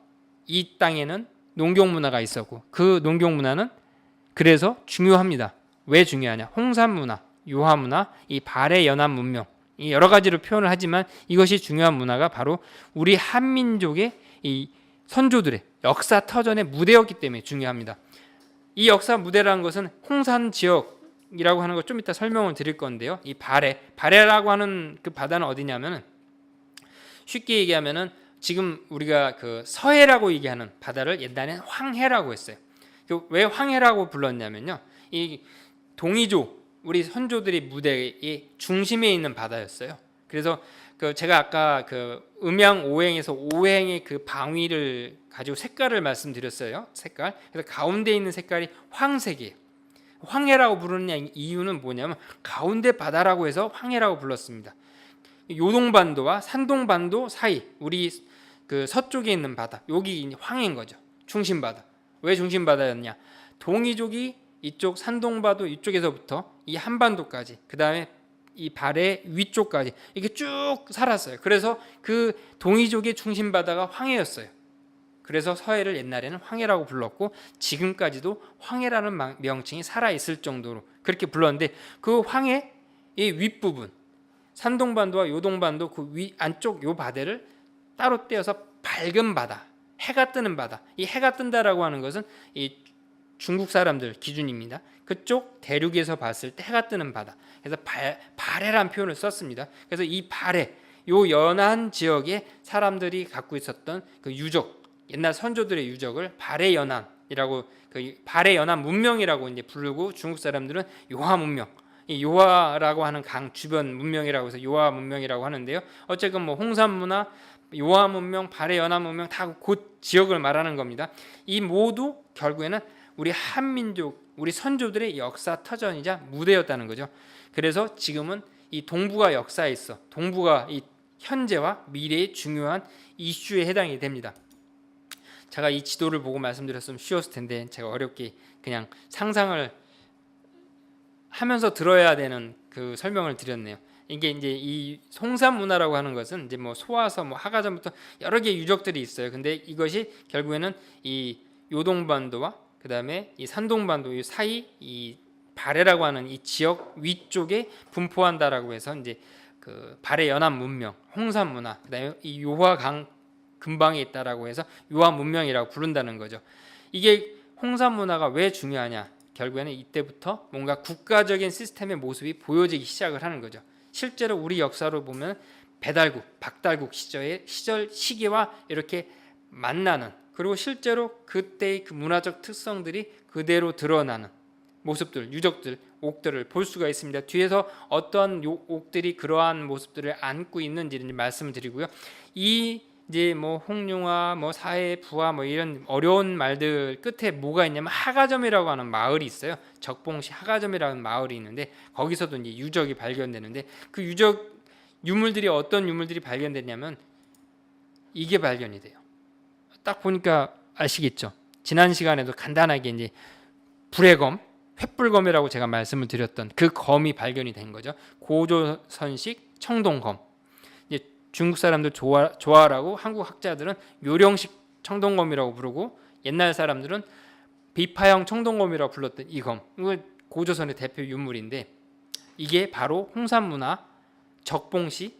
이 땅에는 농경 문화가 있었고 그 농경 문화는 그래서 중요합니다. 왜 중요하냐? 홍산 문화, 요하 문화, 이 발해 연안 문명, 이 여러 가지로 표현을 하지만 이것이 중요한 문화가 바로 우리 한민족의 이 선조들의 역사 터전의 무대였기 때문에 중요합니다. 이 역사 무대라는 것은 홍산 지역이라고 하는 거 좀 이따 설명을 드릴 건데요. 이 발해라고 하는 그 바다는 어디냐면은 쉽게 얘기하면은 지금 우리가 그 서해라고 얘기하는 바다를 옛날에는 황해라고 했어요. 왜 황해라고 불렀냐면요. 이 동이조 우리 선조들의 무대의 중심에 있는 바다였어요. 그래서 그 제가 아까 그 음양 오행에서 오행의 그 방위를 가지고 색깔을 말씀드렸어요. 색깔. 그래서 가운데 있는 색깔이 황색이에요. 황해라고 부르는 이유는 뭐냐면 가운데 바다라고 해서 황해라고 불렀습니다. 요동반도와 산동반도 사이 우리 그 서쪽에 있는 바다 여기 황해인 거죠. 중심바다. 왜 중심바다였냐? 동이족이 이쪽 산동바도 이쪽에서부터 이 한반도까지 그 다음에 이 발의 위쪽까지 이렇게 쭉 살았어요. 그래서 그 동이족의 중심바다가 황해였어요. 그래서 서해를 옛날에는 황해라고 불렀고 지금까지도 황해라는 명칭이 살아있을 정도로 그렇게 불렀는데 그 황해의 윗부분 산동반도와 요동반도 그 위 안쪽 요 바다를 따로 떼어서 밝은 바다, 해가 뜨는 바다. 이 해가 뜬다라고 하는 것은 이 중국 사람들 기준입니다. 그쪽 대륙에서 봤을 때 해가 뜨는 바다. 그래서 발해라는 표현을 썼습니다. 그래서 이 발해, 요 연안 지역에 사람들이 갖고 있었던 그 유적, 옛날 선조들의 유적을 발해 연안이라고 그 발해 연안 문명이라고 이제 부르고 중국 사람들은 요하 문명, 이 요하라고 하는 강 주변 문명이라고 해서 요하 문명이라고 하는데요. 어쨌든 뭐 홍산 문화, 요하 문명, 발해 연안 문명 다 그 지역을 말하는 겁니다. 이 모두 결국에는 우리 한민족, 우리 선조들의 역사 터전이자 무대였다는 거죠. 그래서 지금은 이 동북아 역사에 있어 동북아 이 현재와 미래의 중요한 이슈에 해당이 됩니다. 제가 이 지도를 보고 말씀드렸으면 쉬웠을 텐데 제가 어렵게 그냥 상상을 하면서 들어야 되는 그 설명을 드렸네요. 이게 이제 이 홍산 문화라고 하는 것은 이제 뭐 소화서 뭐 하가전부터 여러 개의 유적들이 있어요. 근데 이것이 결국에는 이 요동반도와 그 다음에 이 산동반도 이 사이 이 발해라고 하는 이 지역 위쪽에 분포한다라고 해서 이제 그 발해 연안 문명, 홍산 문화, 그다음에 이 요하강 근방에 있다라고 해서 요하 문명이라고 부른다는 거죠. 이게 홍산 문화가 왜 중요하냐? 결국에는 이때부터 뭔가 국가적인 시스템의 모습이 보여지기 시작을 하는 거죠. 실제로 우리 역사로 보면 배달국, 박달국 시기와 이렇게 만나는 그리고 실제로 그때의 그 문화적 특성들이 그대로 드러나는 모습들, 유적들, 옥들을 볼 수가 있습니다. 뒤에서 어떤 옥들이 그러한 모습들을 안고 있는지를 말씀을 드리고요. 이 이제 뭐 홍룡화, 뭐 사해, 부하 뭐 이런 어려운 말들 끝에 뭐가 있냐면 하가점이라고 하는 마을이 있어요. 적봉시 하가점이라는 마을이 있는데 거기서도 이제 유적이 발견되는데 그 유적 유물들이 어떤 유물들이 발견됐냐면 이게 발견이 돼요. 딱 보니까 아시겠죠? 지난 시간에도 간단하게 이제 불의 검, 횃불검이라고 제가 말씀을 드렸던 그 검이 발견이 된 거죠. 고조선식 청동검. 이제 중국 사람들 좋아라고 한국 학자들은 요령식 청동검이라고 부르고 옛날 사람들은 비파형 청동검이라고 불렀던 이 검. 이거 고조선의 대표 유물인데 이게 바로 홍산문화 적봉시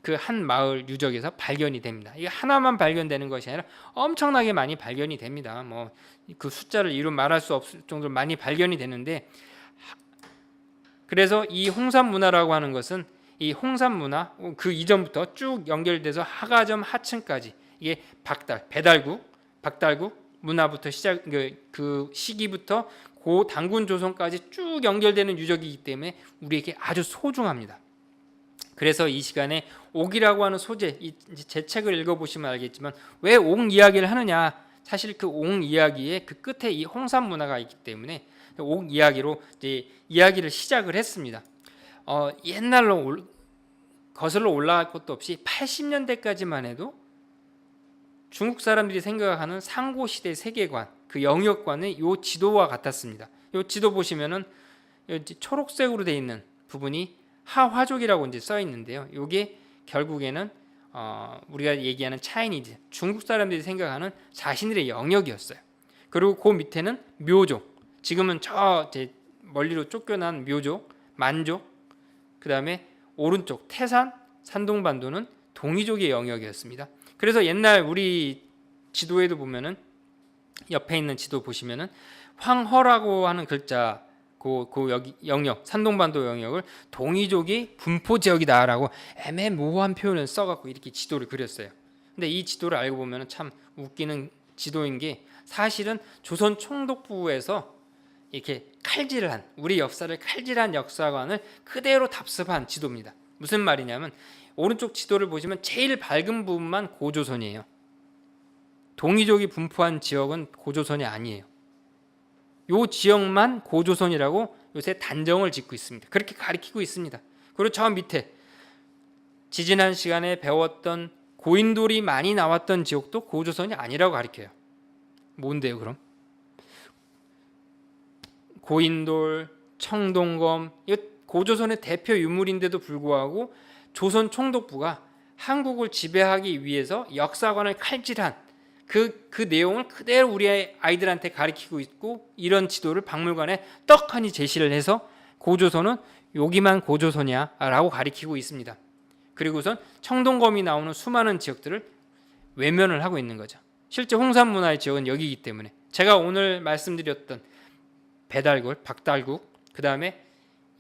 그 한 마을 유적에서 발견이 됩니다. 이게 하나만 발견되는 것이 아니라 엄청나게 많이 발견이 됩니다. 뭐 그 숫자를 이루 말할 수 없을 정도로 많이 발견이 되는데 그래서 이 홍산문화라고 하는 것은 이 홍산문화 그 이전부터 쭉 연결돼서 하가점 하층까지 이게 배달국, 박달국 문화부터 시작 그 시기부터 고 단군 조선까지 쭉 연결되는 유적이기 때문에 우리에게 아주 소중합니다. 그래서 이 시간에 옥이라고 하는 소재, 제 책을 읽어보시면 알겠지만 왜 옥 이야기를 하느냐? 사실 그 옥 이야기의 그 끝에 이 홍산 문화가 있기 때문에 옥 이야기로 이제 이야기를 시작을 했습니다. 옛날로 거슬러 올라갈 것도 없이 80년대까지만 해도 중국 사람들이 생각하는 상고시대 세계관, 그 영역관은 이 지도와 같았습니다. 이 지도 보시면은 초록색으로 되어 있는 부분이 하화족이라고 이제 써 있는데요. 이게 결국에는 우리가 얘기하는 차이니즈, 중국 사람들이 생각하는 자신들의 영역이었어요. 그리고 그 밑에는 묘족, 지금은 저 멀리로 쫓겨난 묘족, 만족, 그 다음에 오른쪽 태산, 산동반도는 동이족의 영역이었습니다. 그래서 옛날 우리 지도에도 보면은 옆에 있는 지도 보시면은 황허라고 하는 글자 여기 영역, 산동반도 영역을 동이족이 분포 지역이다라고 애매모호한 표현을 써갖고 이렇게 지도를 그렸어요. 근데 이 지도를 알고 보면 참 웃기는 지도인 게 사실은 조선 총독부에서 이렇게 칼질한 우리 역사를 칼질한 역사관을 그대로 답습한 지도입니다. 무슨 말이냐면 오른쪽 지도를 보시면 제일 밝은 부분만 고조선이에요. 동이족이 분포한 지역은 고조선이 아니에요. 요 지역만 고조선이라고 요새 단정을 짓고 있습니다. 그렇게 가리키고 있습니다. 그리고 저 밑에 지지난 시간에 배웠던 고인돌이 많이 나왔던 지역도 고조선이 아니라고 가리켜요. 뭔데요, 그럼? 고인돌, 청동검, 이 고조선의 대표 유물인데도 불구하고 조선 총독부가 한국을 지배하기 위해서 역사관을 칼질한 그 내용을 그대로 우리 아이들한테 가르치고 있고 이런 지도를 박물관에 떡하니 제시를 해서 고조선은 여기만 고조선이야 라고 가르치고 있습니다. 그리고선 청동검이 나오는 수많은 지역들을 외면을 하고 있는 거죠. 실제 홍산문화의 지역은 여기이기 때문에 제가 오늘 말씀드렸던 배달국, 박달국, 그 다음에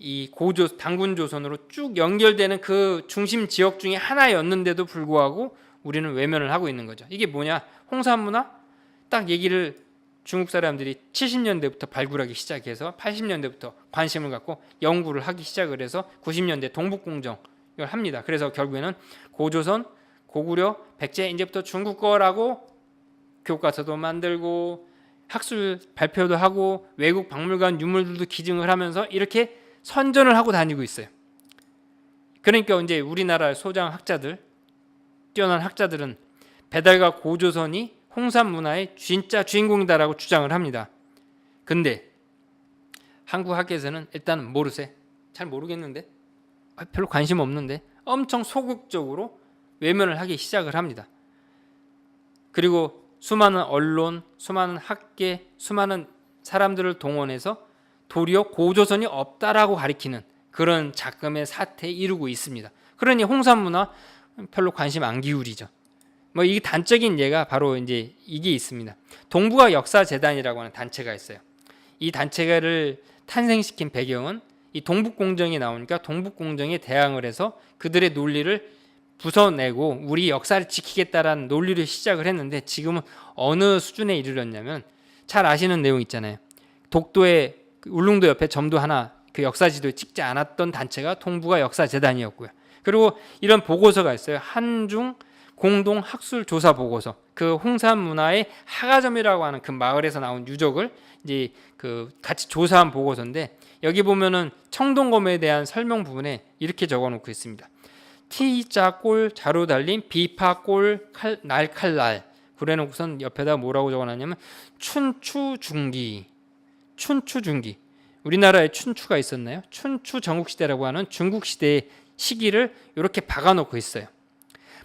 이 단군조선으로 쭉 연결되는 그 중심 지역 중에 하나였는데도 불구하고 우리는 외면을 하고 있는 거죠. 이게 뭐냐? 홍산문화 딱 얘기를 중국 사람들이 70년대부터 발굴하기 시작해서 80년대부터 관심을 갖고 연구를 하기 시작을 해서 90년대 동북공정을 합니다. 그래서 결국에는 고조선, 고구려, 백제 이제부터 중국 거라고 교과서도 만들고 학술 발표도 하고 외국 박물관 유물들도 기증을 하면서 이렇게 선전을 하고 다니고 있어요. 그러니까 이제 우리나라 소장 학자들, 뛰어난 학자들은 배달과 고조선이 홍산 문화의 진짜 주인공이다라고 주장을 합니다. 근데 한국 학계에서는 일단 모르세. 잘 모르겠는데 별로 관심 없는데 엄청 소극적으로 외면을 하기 시작을 합니다. 그리고 수많은 언론, 수많은 학계, 수많은 사람들을 동원해서 도리어 고조선이 없다라고 가리키는 그런 작금의 사태에 이르고 있습니다. 그러니 홍산 문화 별로 관심 안 기울이죠. 뭐 이게 단적인 예가 바로 이제 이게 있습니다. 동북아 역사재단이라고 하는 단체가 있어요. 이 단체를 탄생시킨 배경은 이 동북공정이 나오니까 동북공정에 대항을 해서 그들의 논리를 부숴내고 우리 역사를 지키겠다라는 논리를 시작을 했는데 지금은 어느 수준에 이르렀냐면 잘 아시는 내용 있잖아요. 독도의 울릉도 옆에 점도 하나 그 역사지도에 찍지 않았던 단체가 동북아 역사재단이었고요. 그리고 이런 보고서가 있어요. 한중 공동 학술 조사 보고서, 그 홍산 문화의 하가점이라고 하는 그 마을에서 나온 유적을 이제 그 같이 조사한 보고서인데, 여기 보면은 청동검에 대한 설명 부분에 이렇게 적어놓고 있습니다. T자 꼴 자로 달린 비파 꼴 날칼날, 그래놓고선 옆에다 뭐라고 적어놨냐면 춘추중기. 춘추중기. 우리나라에 춘추가 있었나요? 춘추 전국시대라고 하는 중국시대의 시기를 이렇게 박아놓고 있어요.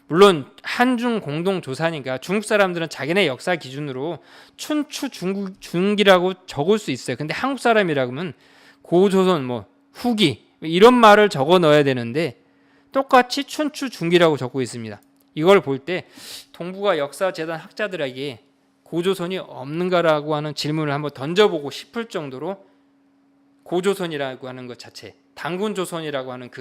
물론 한중 공동조사니까 중국 사람들은 자기네 역사 기준으로 춘추 중기라고 적을 수 있어요. 근데 한국 사람이라고 하면 고조선 뭐 후기 이런 말을 적어 넣어야 되는데 똑같이 춘추 중기라고 적고 있습니다. 이걸 볼 때 동북아 역사재단 학자들에게 고조선이 없는가라고 하는 질문을 한번 던져보고 싶을 정도로 고조선이라고 하는 것 자체, 단군조선이라고 하는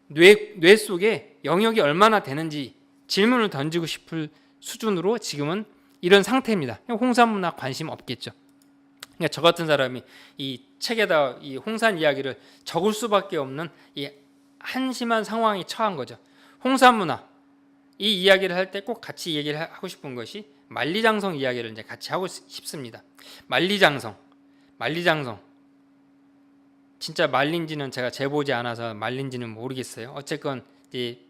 뇌 속에 영역이 얼마나 되는지 질문을 던지고 싶을 수준으로 지금은 이런 상태입니다. 홍산문화 관심 없겠죠. 그러니까 저 같은 사람이 이 책에다 이 홍산 이야기를 적을 수밖에 없는 이 한심한 상황이 처한 거죠. 홍산문화 이 이야기를 할 때 꼭 같이 얘기를 하고 싶은 것이 만리장성 이야기를 이제 같이 하고 싶습니다. 만리장성 진짜 말린지는 제가 재보지 않아서 말린지는 모르겠어요. 어쨌건 이제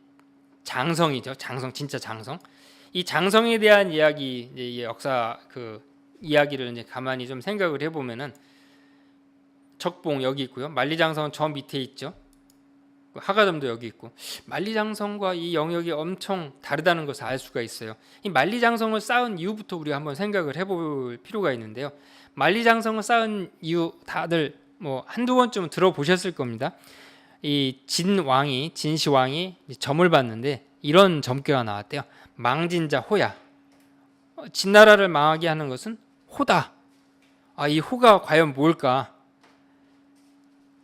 장성이죠. 장성, 진짜 장성. 이 장성에 대한 이야기, 이제 역사 그 이야기를 이제 가만히 좀 생각을 해보면은 적봉 여기 있고요. 만리장성은 저 밑에 있죠. 하가점도 여기 있고, 만리장성과 이 영역이 엄청 다르다는 것을 알 수가 있어요. 이 만리장성을 쌓은 이유부터 우리가 한번 생각을 해볼 필요가 있는데요. 만리장성을 쌓은 이유 다들 뭐 한두 번쯤은 들어보셨을 겁니다. 이 진시황이 점을 봤는데 이런 점괘가 나왔대요. 망진자 호야. 진나라를 망하게 하는 것은 호다. 이 호가 과연 뭘까?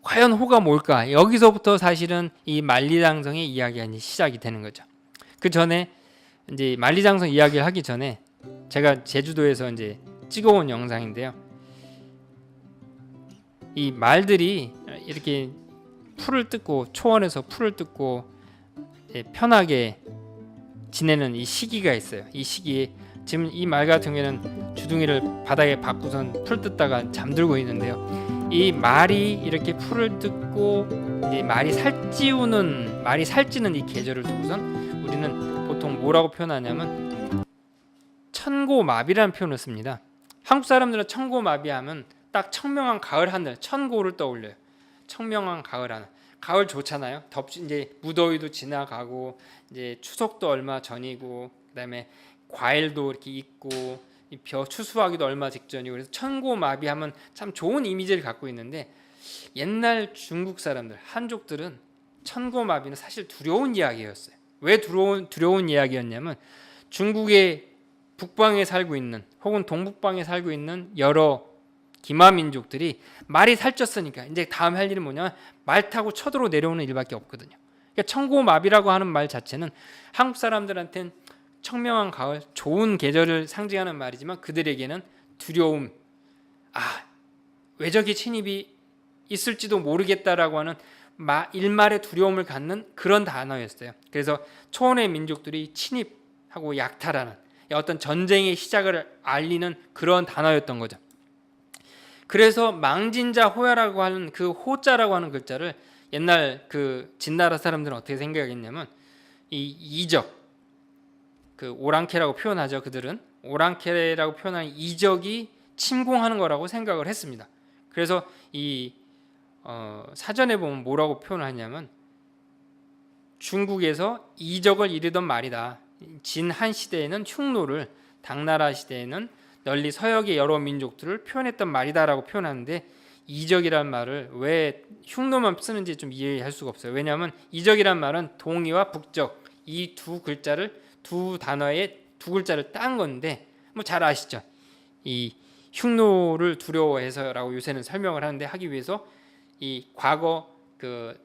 과연 호가 뭘까? 여기서부터 사실은 이 만리장성의 이야기가 시작이 되는 거죠. 그 전에 이제 만리장성 이야기를 하기 전에 제가 제주도에서 이제 찍어온 영상인데요. 이 말들이 이렇게 풀을 뜯고 초원에서 풀을 뜯고 편하게 지내는 이 시기가 있어요. 이 시기에 지금 이 말 같은 경우에는 주둥이를 바닥에 박고선 풀 뜯다가 잠들고 있는데요. 이 말이 이렇게 풀을 뜯고 이제 말이 살찌는 이 계절을 두고선 우리는 보통 뭐라고 표현하냐면 천고마비라는 표현을 씁니다. 한국 사람들은 천고마비하면 딱 청명한 가을 하늘, 천고를 떠올려요. 청명한 가을 하늘. 가을 좋잖아요. 이제 무더위도 지나가고 이제 추석도 얼마 전이고 그다음에 과일도 이렇게 있고 추수하기도 얼마 직전이고, 그래서 천고마비하면 참 좋은 이미지를 갖고 있는데 옛날 중국 사람들 한족들은 천고마비는 사실 두려운 이야기였어요. 왜 두려운 이야기였냐면 중국의 북방에 살고 있는 혹은 동북방에 살고 있는 여러 기마민족들이 말이 살쪘으니까 이제 다음 할 일은 뭐냐면 말 타고 쳐들어 내려오는 일밖에 없거든요. 그러니까 천고마비라고 하는 말 자체는 한국 사람들한테는 청명한 가을, 좋은 계절을 상징하는 말이지만 그들에게는 두려움, 외적의 침입이 있을지도 모르겠다라고 하는 일말의 두려움을 갖는 그런 단어였어요. 그래서 초원의 민족들이 침입하고 약탈하는 어떤 전쟁의 시작을 알리는 그런 단어였던 거죠. 그래서 망진자 호야라고 하는 그 호자라고 하는 글자를 옛날 그 진나라 사람들은 어떻게 생각했냐면 이 이적, 그 오랑캐라고 표현하죠. 그들은 오랑캐라고 표현하는 이적이 침공하는 거라고 생각을 했습니다. 그래서 이 사전에 보면 뭐라고 표현하냐면 중국에서 이적을 이르던 말이다. 진한 시대에는 흉노를, 당나라 시대에는 널리 서역의 여러 민족들을 표현했던 말이다라고 표현하는데, 이적이란 말을 왜 흉노만 쓰는지 좀 이해할 수가 없어요. 왜냐하면 이적이란 말은 동이와 북적 이 두 단어의 두 글자를 딴 건데 뭐 잘 아시죠? 이 흉노를 두려워해서라고 요새는 설명을 하는데, 하기 위해서 이 과거 그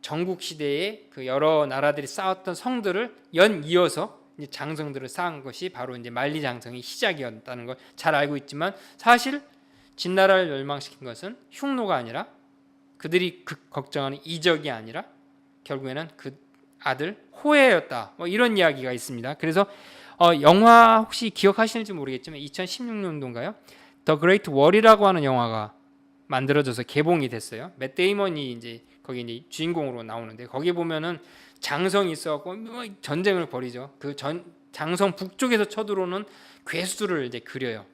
전국 시대에 그 여러 나라들이 쌓았던 성들을 연이어서 장성들을 쌓은 것이 바로 이제 만리장성의 시작이었다는 걸 잘 알고 있지만, 사실 진나라를 멸망시킨 것은 흉노가 아니라 그들이 걱정하는 이적이 아니라 결국에는 그 아들 호해였다. 뭐 이런 이야기가 있습니다. 그래서 영화 혹시 기억하시는지 모르겠지만 2016년도인가요? 더 그레이트 월이라고 하는 영화가 만들어져서 개봉이 됐어요. 맷 데이먼이 이제 거기 이제 주인공으로 나오는데 거기 보면은 장성이 있어갖고 뭐 전쟁을 벌이죠. 그 장성 북쪽에서 쳐들어오는 괴수들을 이제 그려요.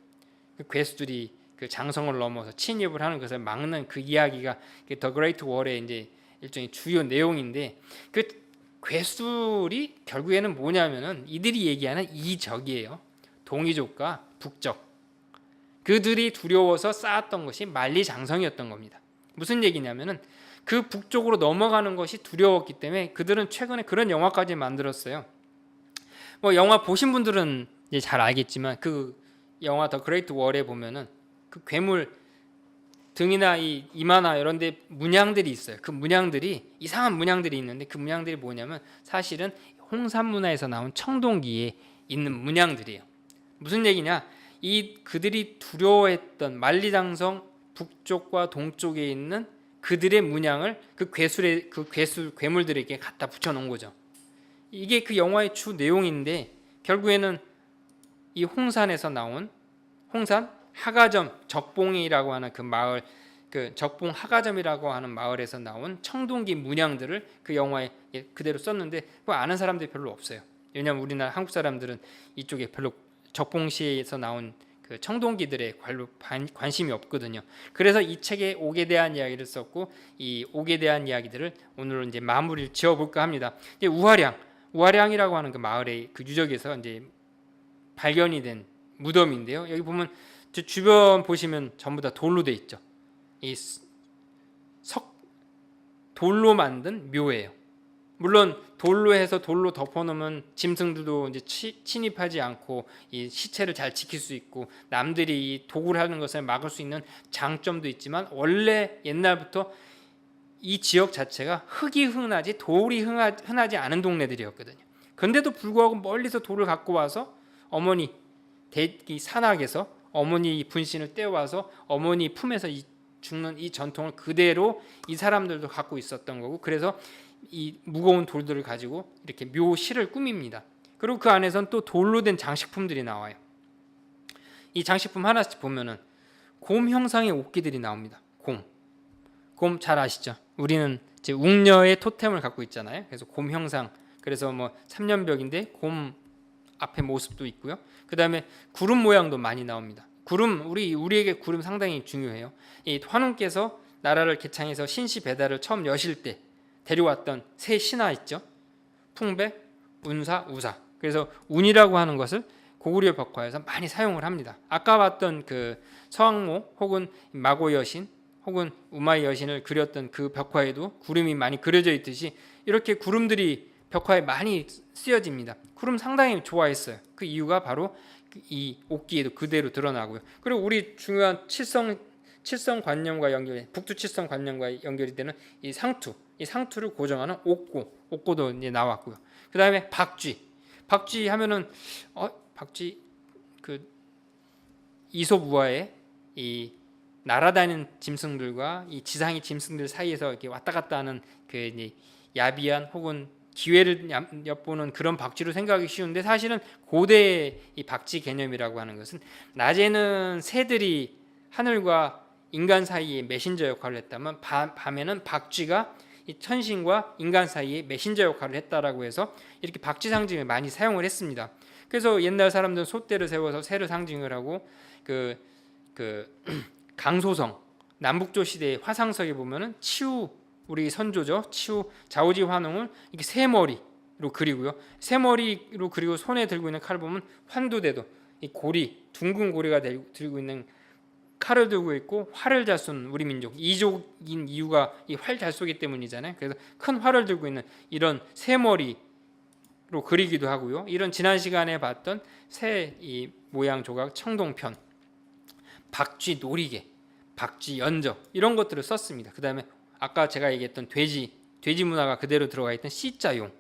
그 괴수들이 그 장성을 넘어서 침입을 하는 것을 막는 그 이야기가 더 그레이트 월의 이제 일종의 주요 내용인데 그 괴수들이 결국에는 뭐냐면은 이들이 얘기하는 이적이에요. 동이족과 북적. 그들이 두려워서 쌓았던 것이 만리장성이었던 겁니다. 무슨 얘기냐면은 그 북쪽으로 넘어가는 것이 두려웠기 때문에 그들은 최근에 그런 영화까지 만들었어요. 뭐 영화 보신 분들은 이제 잘 알겠지만 그 영화 더 그레이트 월에 보면은 그 괴물 등이나 이 이마나 이런 데 문양들이 있어요. 그 문양들이 이상한 문양들이 있는데 그 문양들이 뭐냐면 사실은 홍산문화에서 나온 청동기에 있는 문양들이에요. 무슨 얘기냐? 이 그들이 두려워했던 만리장성 북쪽과 동쪽에 있는 그들의 문양을 그 괴물들에게 갖다 붙여 놓은 거죠. 이게 그 영화의 주 내용인데 결국에는 이 홍산에서 나온 홍산 하가점 적봉이라고 하는 그 마을 그 적봉 하가점이라고 하는 마을에서 나온 청동기 문양들을 그 영화에 그대로 썼는데 그거 아는 사람들이 별로 없어요. 왜냐하면 우리나라 한국 사람들은 이쪽에 별로 적봉시에서 나온 그 청동기들에 별로 관심이 없거든요. 그래서 이 책에 옥에 대한 이야기를 썼고 이 옥에 대한 이야기들을 오늘 이제 마무리를 지어볼까 합니다. 이제 우화량이라고 하는 그 마을의 그 유적에서 이제 발견이 된 무덤인데요. 여기 보면 주변 보시면 전부 다 돌로 돼 있죠. 이 돌로 만든 묘예요. 물론 돌로 해서 돌로 덮어놓으면 짐승들도 이제 침입하지 않고 이 시체를 잘 지킬 수 있고 남들이 이 도굴 하는 것을 막을 수 있는 장점도 있지만 원래 옛날부터 이 지역 자체가 흙이 흔하지 돌이 흔하지 않은 동네들이었거든요. 그런데도 불구하고 멀리서 돌을 갖고 와서 어머니 이 산악에서 어머니 분신을 떼어와서 어머니 품에서 죽는 이 전통을 그대로 이 사람들도 갖고 있었던 거고 그래서 이 무거운 돌들을 가지고 이렇게 묘실을 꾸밉니다. 그리고 그 안에선 또 돌로 된 장식품들이 나와요. 이 장식품 하나씩 보면은 곰 형상의 옥기들이 나옵니다. 곰 잘 아시죠? 우리는 이제 웅녀의 토템을 갖고 있잖아요. 그래서 곰 형상. 그래서 뭐 삼년벽인데 곰 앞에 모습도 있고요. 그 다음에 구름 모양도 많이 나옵니다. 구름 우리에게 구름 상당히 중요해요. 이 환웅께서 나라를 개창해서 신시 배달을 처음 여실 때 데려왔던 세 신하 있죠. 풍백, 운사, 우사. 그래서 운이라고 하는 것을 고구려 벽화에서 많이 사용을 합니다. 아까 봤던 그 서왕모 혹은 마고 여신 혹은 우마이 여신을 그렸던 그 벽화에도 구름이 많이 그려져 있듯이 이렇게 구름들이 벽화에 많이 쓰여집니다. 구름 상당히 좋아했어요. 그 이유가 바로 이 옥기에도 그대로 드러나고요. 그리고 우리 중요한 칠성관념과 연결, 북두 칠성관념과 연결이 되는 이 상투를 고정하는 옥고도 이제 나왔고요. 그 다음에 박쥐 하면은 박쥐 그 이솝우화의 이 날아다니는 짐승들과 이 지상의 짐승들 사이에서 이렇게 왔다 갔다 하는 그 이제 야비한 혹은 기회를 엿보는 그런 박쥐로 생각하기 쉬운데 사실은 고대의 이 박쥐 개념이라고 하는 것은 낮에는 새들이 하늘과 인간 사이에 메신저 역할을 했다면 밤에는 박쥐가 이 천신과 인간 사이에 메신저 역할을 했다라고 해서 이렇게 박쥐 상징을 많이 사용을 했습니다. 그래서 옛날 사람들은 솥대를 세워서 새를 상징을 하고 그 강소성 남북조 시대의 화상석에 보면은 치우 우리 선조죠. 치우 자오지 환웅을 이렇게 세 머리로 그리고요. 세 머리로 그리고 손에 들고 있는 칼을 보면 환두대도 이 고리 둥근 고리가 들고 있는 칼을 들고 있고 활을 잘 쏘는 우리 민족 이족인 이유가 이 활 잘 쏘기 때문이잖아요. 그래서 큰 활을 들고 있는 이런 세 머리로 그리기도 하고요. 이런 지난 시간에 봤던 새 이 모양 조각 청동편, 박쥐 놀이개, 박쥐 연적 이런 것들을 썼습니다. 그 다음에 아까 제가 얘기했던 돼지 문화가 그대로 들어가 있던 C자용,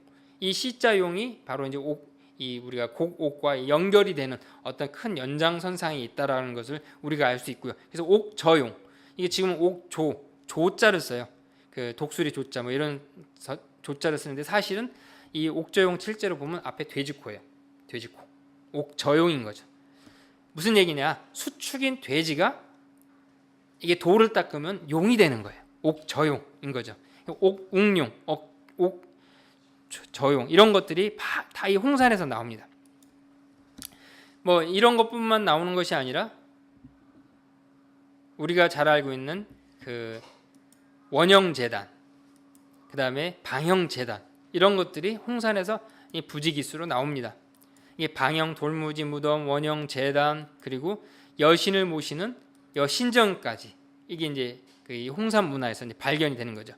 이 C자용이 바로 이제 우리가 곡옥과 연결이 되는 어떤 큰 연장선상이 있다라는 것을 우리가 알 수 있고요. 그래서 옥저용, 이게 지금 조자를 써요. 그 독수리 조자 뭐 이런 조자를 쓰는데 사실은 이 옥저용 실제로 보면 앞에 돼지코예요. 돼지코. 옥저용인 거죠. 무슨 얘기냐? 수축인 돼지가 이게 돌을 닦으면 용이 되는 거예요. 옥저용인 거죠. 옥웅용, 옥저용 이런 것들이 다 이 홍산에서 나옵니다. 뭐 이런 것뿐만 나오는 것이 아니라 우리가 잘 알고 있는 그 원형재단, 그 다음에 방형재단 이런 것들이 홍산에서 이 부지기수로 나옵니다. 이게 방형 돌무지 무덤, 원형재단 그리고 여신을 모시는 여신전까지 이게 이제 그 홍산 문화에서 이제 발견이 되는 거죠.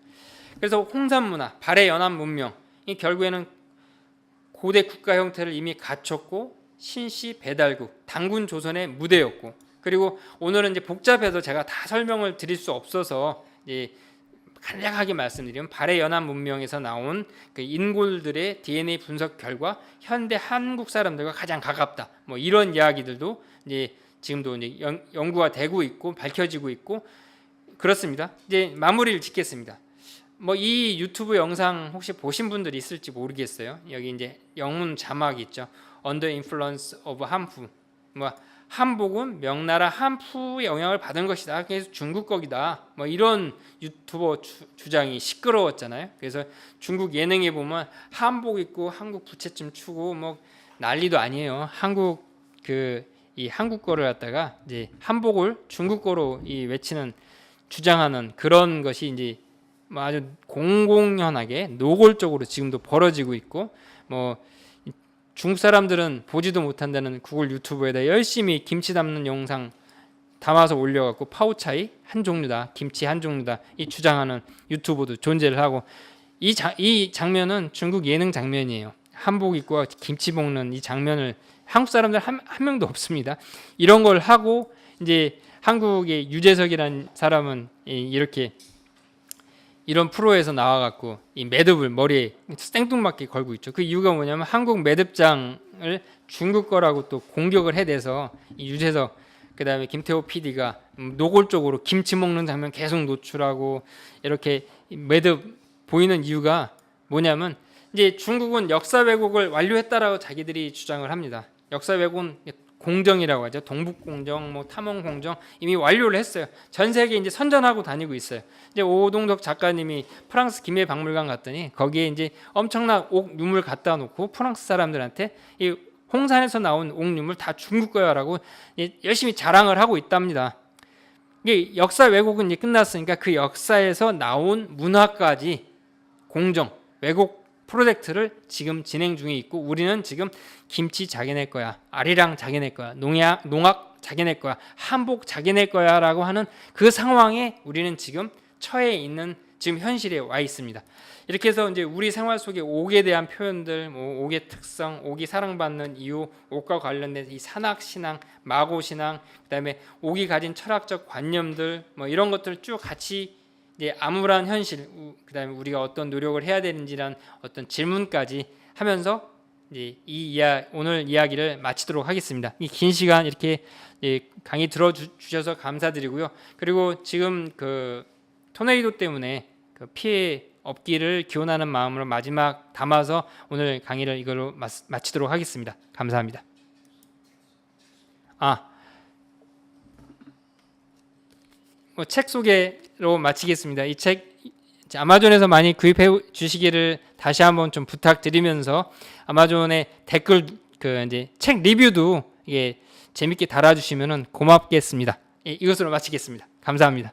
그래서 홍산 문화, 발해 연안 문명 이 결국에는 고대 국가 형태를 이미 갖췄고 신씨 배달국, 당군 조선의 무대였고 그리고 오늘은 이제 복잡해서 제가 다 설명을 드릴 수 없어서 이제 간략하게 말씀드리면 발해 연안 문명에서 나온 그 인골들의 DNA 분석 결과 현대 한국 사람들과 가장 가깝다. 뭐 이런 이야기들도 이제 지금도 이제 연구가 되고 있고 밝혀지고 있고 그렇습니다. 이제 마무리를 짓겠습니다. 뭐 이 유튜브 영상 혹시 보신 분들이 있을지 모르겠어요. 여기 이제 영문 자막이 있죠. Under influence of 한푸. 뭐 한복은 명나라 한푸의 영향을 받은 것이다. 그래서 중국 거기다. 뭐 이런 유튜버 주장이 시끄러웠잖아요. 그래서 중국 예능에 보면 한복 입고 한국 부채춤 추고 뭐 난리도 아니에요. 한국 이 한국 거를 갖다가 이제 한복을 중국 거로 이 외치는 주장하는 그런 것이 이제 뭐 아주 공공연하게 노골적으로 지금도 벌어지고 있고 뭐 중국 사람들은 보지도 못한다는 구글 유튜브에다 열심히 김치 담는 영상 담아서 올려갖고 파우차이 한 종류다, 김치 한 종류다 이 주장하는 유튜버도 존재를 하고 이 장면은 중국 예능 장면이에요. 한복 입고 김치 볶는 이 장면을 한국 사람들 한 명도 없습니다. 이런 걸 하고 이제 한국의 유재석이라는 사람은 이렇게 이런 프로에서 나와갖고 이 매듭을 머리에 생뚱맞게 걸고 있죠. 그 이유가 뭐냐면 한국 매듭장을 중국 거라고 또 공격을 해대서 이 유재석 그다음에 김태호 PD가 노골적으로 김치 먹는 장면 계속 노출하고 이렇게 매듭 보이는 이유가 뭐냐면 이제 중국은 역사 왜곡을 완료했다라고 자기들이 주장을 합니다. 역사 왜곡은 공정이라고 하죠. 동북공정, 뭐 탐험공정 이미 완료를 했어요. 전 세계 이제 선전하고 다니고 있어요. 이제 오동덕 작가님이 프랑스 김해박물관 갔더니 거기에 이제 엄청난 옥 유물 갖다 놓고 프랑스 사람들한테 이 홍산에서 나온 옥 유물 다 중국 거야라고 열심히 자랑을 하고 있답니다. 이게 역사 왜곡은 이제 끝났으니까 그 역사에서 나온 문화까지 공정 왜곡 프로젝트를 지금 진행 중에 있고 우리는 지금 김치 자기네 거야, 아리랑 자기네 거야, 농악 자기네 거야, 한복 자기네 거야 라고 하는 그 상황에 우리는 지금 처해 있는 지금 현실에 와 있습니다. 이렇게 해서 이제 우리 생활 속에 옥에 대한 표현들, 뭐 옥의 특성, 옥이 사랑받는 이유, 옥과 관련된 이 산악신앙, 마고신앙, 그다음에 옥이 가진 철학적 관념들 뭐 이런 것들을 쭉 같이 이제 암울한 현실, 그다음에 우리가 어떤 노력을 해야 되는지란 어떤 질문까지 하면서 이제 오늘 이야기를 마치도록 하겠습니다. 이 긴 시간 이렇게 강의 들어주셔서 감사드리고요. 그리고 지금 그 토네이도 때문에 그 피해 없기를 기원하는 마음으로 마지막 담아서 오늘 강의를 이걸로 마치도록 하겠습니다. 감사합니다. 뭐 책 소개로 마치겠습니다. 이 책 아마존에서 많이 구입해 주시기를 다시 한번 좀 부탁드리면서 아마존에 댓글 이제 책 리뷰도 이게 재밌게 달아주시면은 고맙겠습니다. 이것으로 마치겠습니다. 감사합니다.